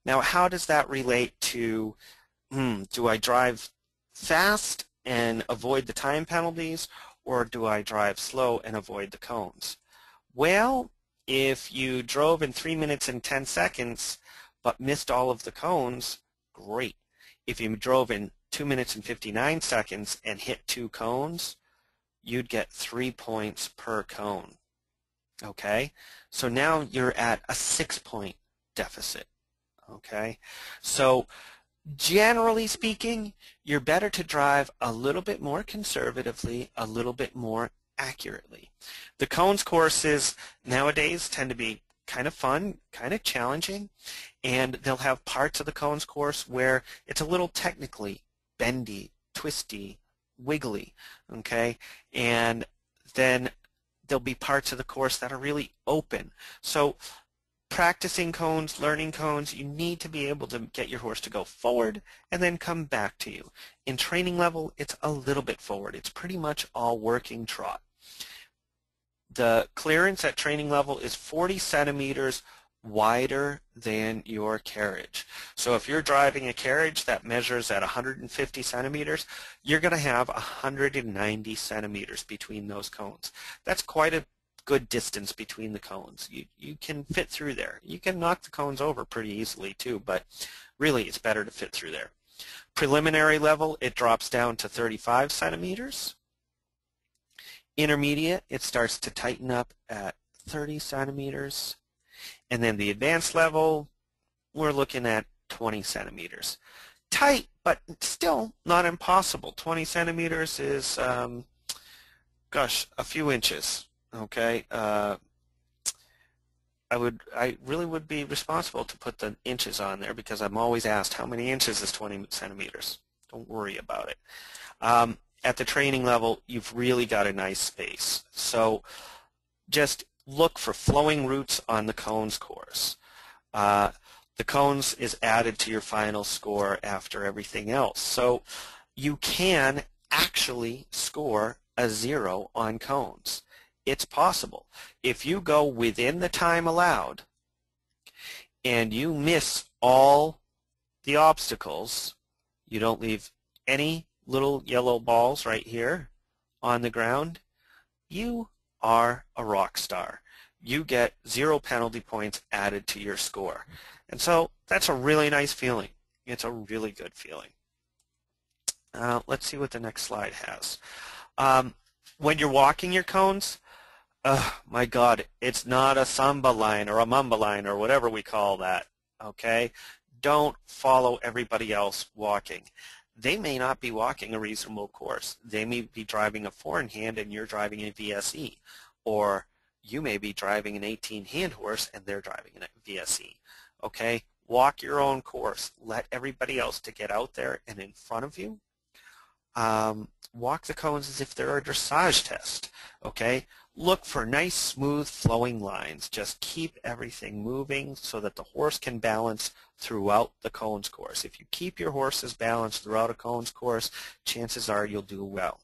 Speaker 2: Now, how does that relate to, do I drive fast and avoid the time penalties, or do I drive slow and avoid the cones? Well, if you drove in 3 minutes and 10 seconds but missed all of the cones, great. If you drove in 2 minutes and 59 seconds and hit 2 cones, you'd get 3 points per cone. Okay? So now you're at a 6-point deficit. Okay? So generally speaking, you're better to drive a little bit more conservatively, a little bit more accurately. The cones courses nowadays tend to be kind of fun, kind of challenging, and they'll have parts of the cones course where it's a little technically bendy, twisty, wiggly, okay? And then there'll be parts of the course that are really open. So practicing cones, learning cones, you need to be able to get your horse to go forward and then come back to you. In training level, it's a little bit forward. It's pretty much all working trot. The clearance at training level is 40 centimeters wider than your carriage. So if you're driving a carriage that measures at 150 centimeters, you're going to have 190 centimeters between those cones. That's quite a good distance between the cones. You can fit through there. You can knock the cones over pretty easily too, but really it's better to fit through there. Preliminary level, it drops down to 35 centimeters. Intermediate, it starts to tighten up at 30 centimeters. And then the advanced level, we're looking at 20 centimeters. Tight, but still not impossible. 20 centimeters is, gosh, a few inches. Okay, I really would be responsible to put the inches on there because I'm always asked how many inches is 20 centimeters. Don't worry about it. At the training level, you've really got a nice space. So just look for flowing routes on the cones course. The cones is added to your final score after everything else. So you can actually score a 0 on cones. It's possible. If you go within the time allowed and you miss all the obstacles, you don't leave any little yellow balls right here on the ground, you are a rock star. You get 0 penalty points added to your score. And so that's a really nice feeling. It's a really good feeling. Let's see what the next slide has. When you're walking your cones, my God, it's not a samba line or a mamba line or whatever we call that, okay? Don't follow everybody else walking. They may not be walking a reasonable course. They may be driving a 4-in-hand and you're driving a VSE. Or you may be driving an 18-hand horse and they're driving a VSE, okay? Walk your own course. Let everybody else to get out there and in front of you. Walk the cones as if they're a dressage test, okay? Look for nice, smooth, flowing lines. Just keep everything moving so that the horse can balance throughout the cones course. If you keep your horses balanced throughout a cones course, chances are you'll do well.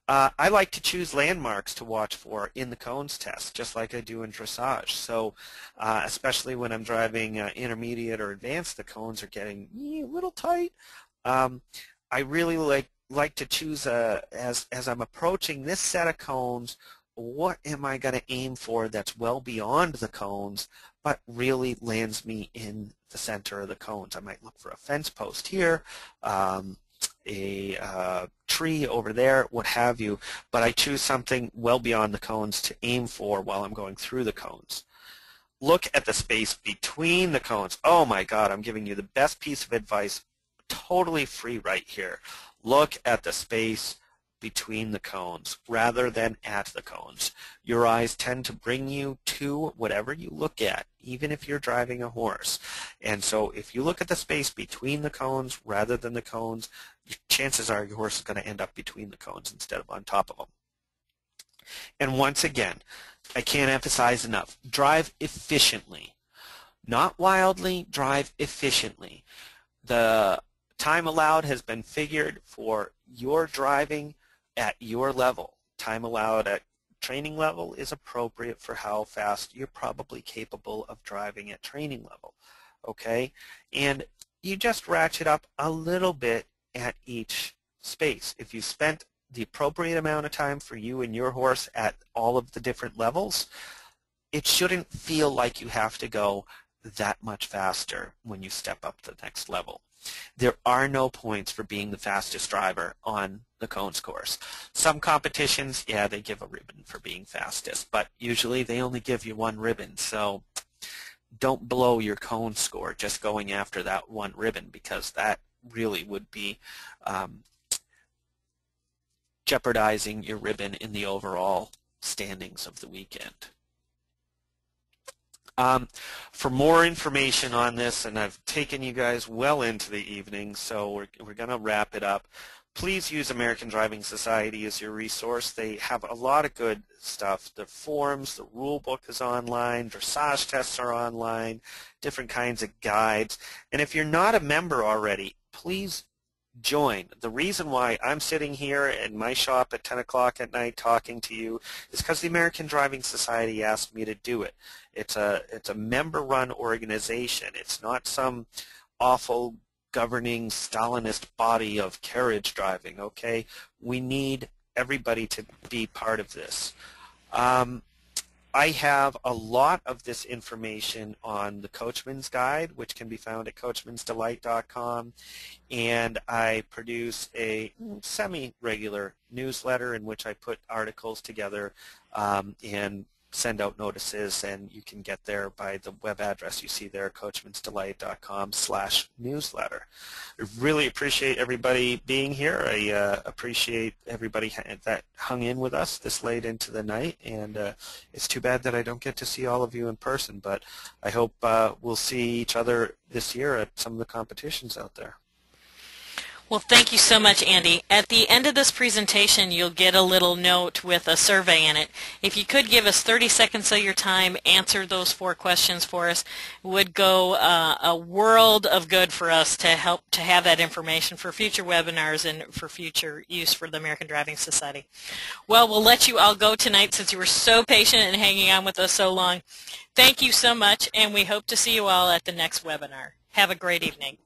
Speaker 2: I like to choose landmarks to watch for in the cones test, just like I do in dressage. So especially when I'm driving intermediate or advanced, the cones are getting a little tight. I really like to choose, as I'm approaching this set of cones, what am I going to aim for that's well beyond the cones but really lands me in the center of the cones. I might look for a fence post here, a tree over there, what have you, but I choose something well beyond the cones to aim for while I'm going through the cones. Look at the space between the cones. Oh my God, I'm giving you the best piece of advice, totally free right here. Look at the space between the cones rather than at the cones. Your eyes tend to bring you to whatever you look at, even if you're driving a horse. And so if you look at the space between the cones rather than the cones, chances are your horse is going to end up between the cones instead of on top of them. And once again, I can't emphasize enough, drive efficiently. Not wildly, drive efficiently. The time allowed has been figured for your driving at your level. Time allowed at training level is appropriate for how fast you're probably capable of driving at training level. Okay? And you just ratchet up a little bit at each space. If you spent the appropriate amount of time for you and your horse at all of the different levels, it shouldn't feel like you have to go that much faster when you step up to the next level. There are no points for being the fastest driver on the cones course. Some competitions, yeah, they give a ribbon for being fastest, but usually they only give you one ribbon, so don't blow your cone score just going after that one ribbon, because that really would be jeopardizing your ribbon in the overall standings of the weekend. For more information on this, and I've taken you guys well into the evening, so we're going to wrap it up. Please use American Driving Society as your resource. They have a lot of good stuff. The forums, the rule book is online, dressage tests are online, different kinds of guides. And if you're not a member already, please join. The reason why I'm sitting here in my shop at 10 o'clock at night talking to you is because the American Driving Society asked me to do it. It's a member-run organization. It's not some awful governing Stalinist body of carriage driving, okay? We need everybody to be part of this. I have a lot of this information on the Coachman's Guide, which can be found at coachmansdelight.com, and I produce a semi-regular newsletter in which I put articles together and send out notices, and you can get there by the web address you see there, coachmansdelight.com/newsletter. I really appreciate everybody being here. I appreciate everybody that hung in with us this late into the night, and it's too bad that I don't get to see all of you in person, but I hope we'll see each other this year at some of the competitions out there.
Speaker 1: Well, thank you so much, Andy. At the end of this presentation, you'll get a little note with a survey in it. If you could give us 30 seconds of your time, answer those 4 questions for us, it would go a world of good for us to help to have that information for future webinars and for future use for the American Driving Society. Well, we'll let you all go tonight since you were so patient and hanging on with us so long. Thank you so much, and we hope to see you all at the next webinar. Have a great evening.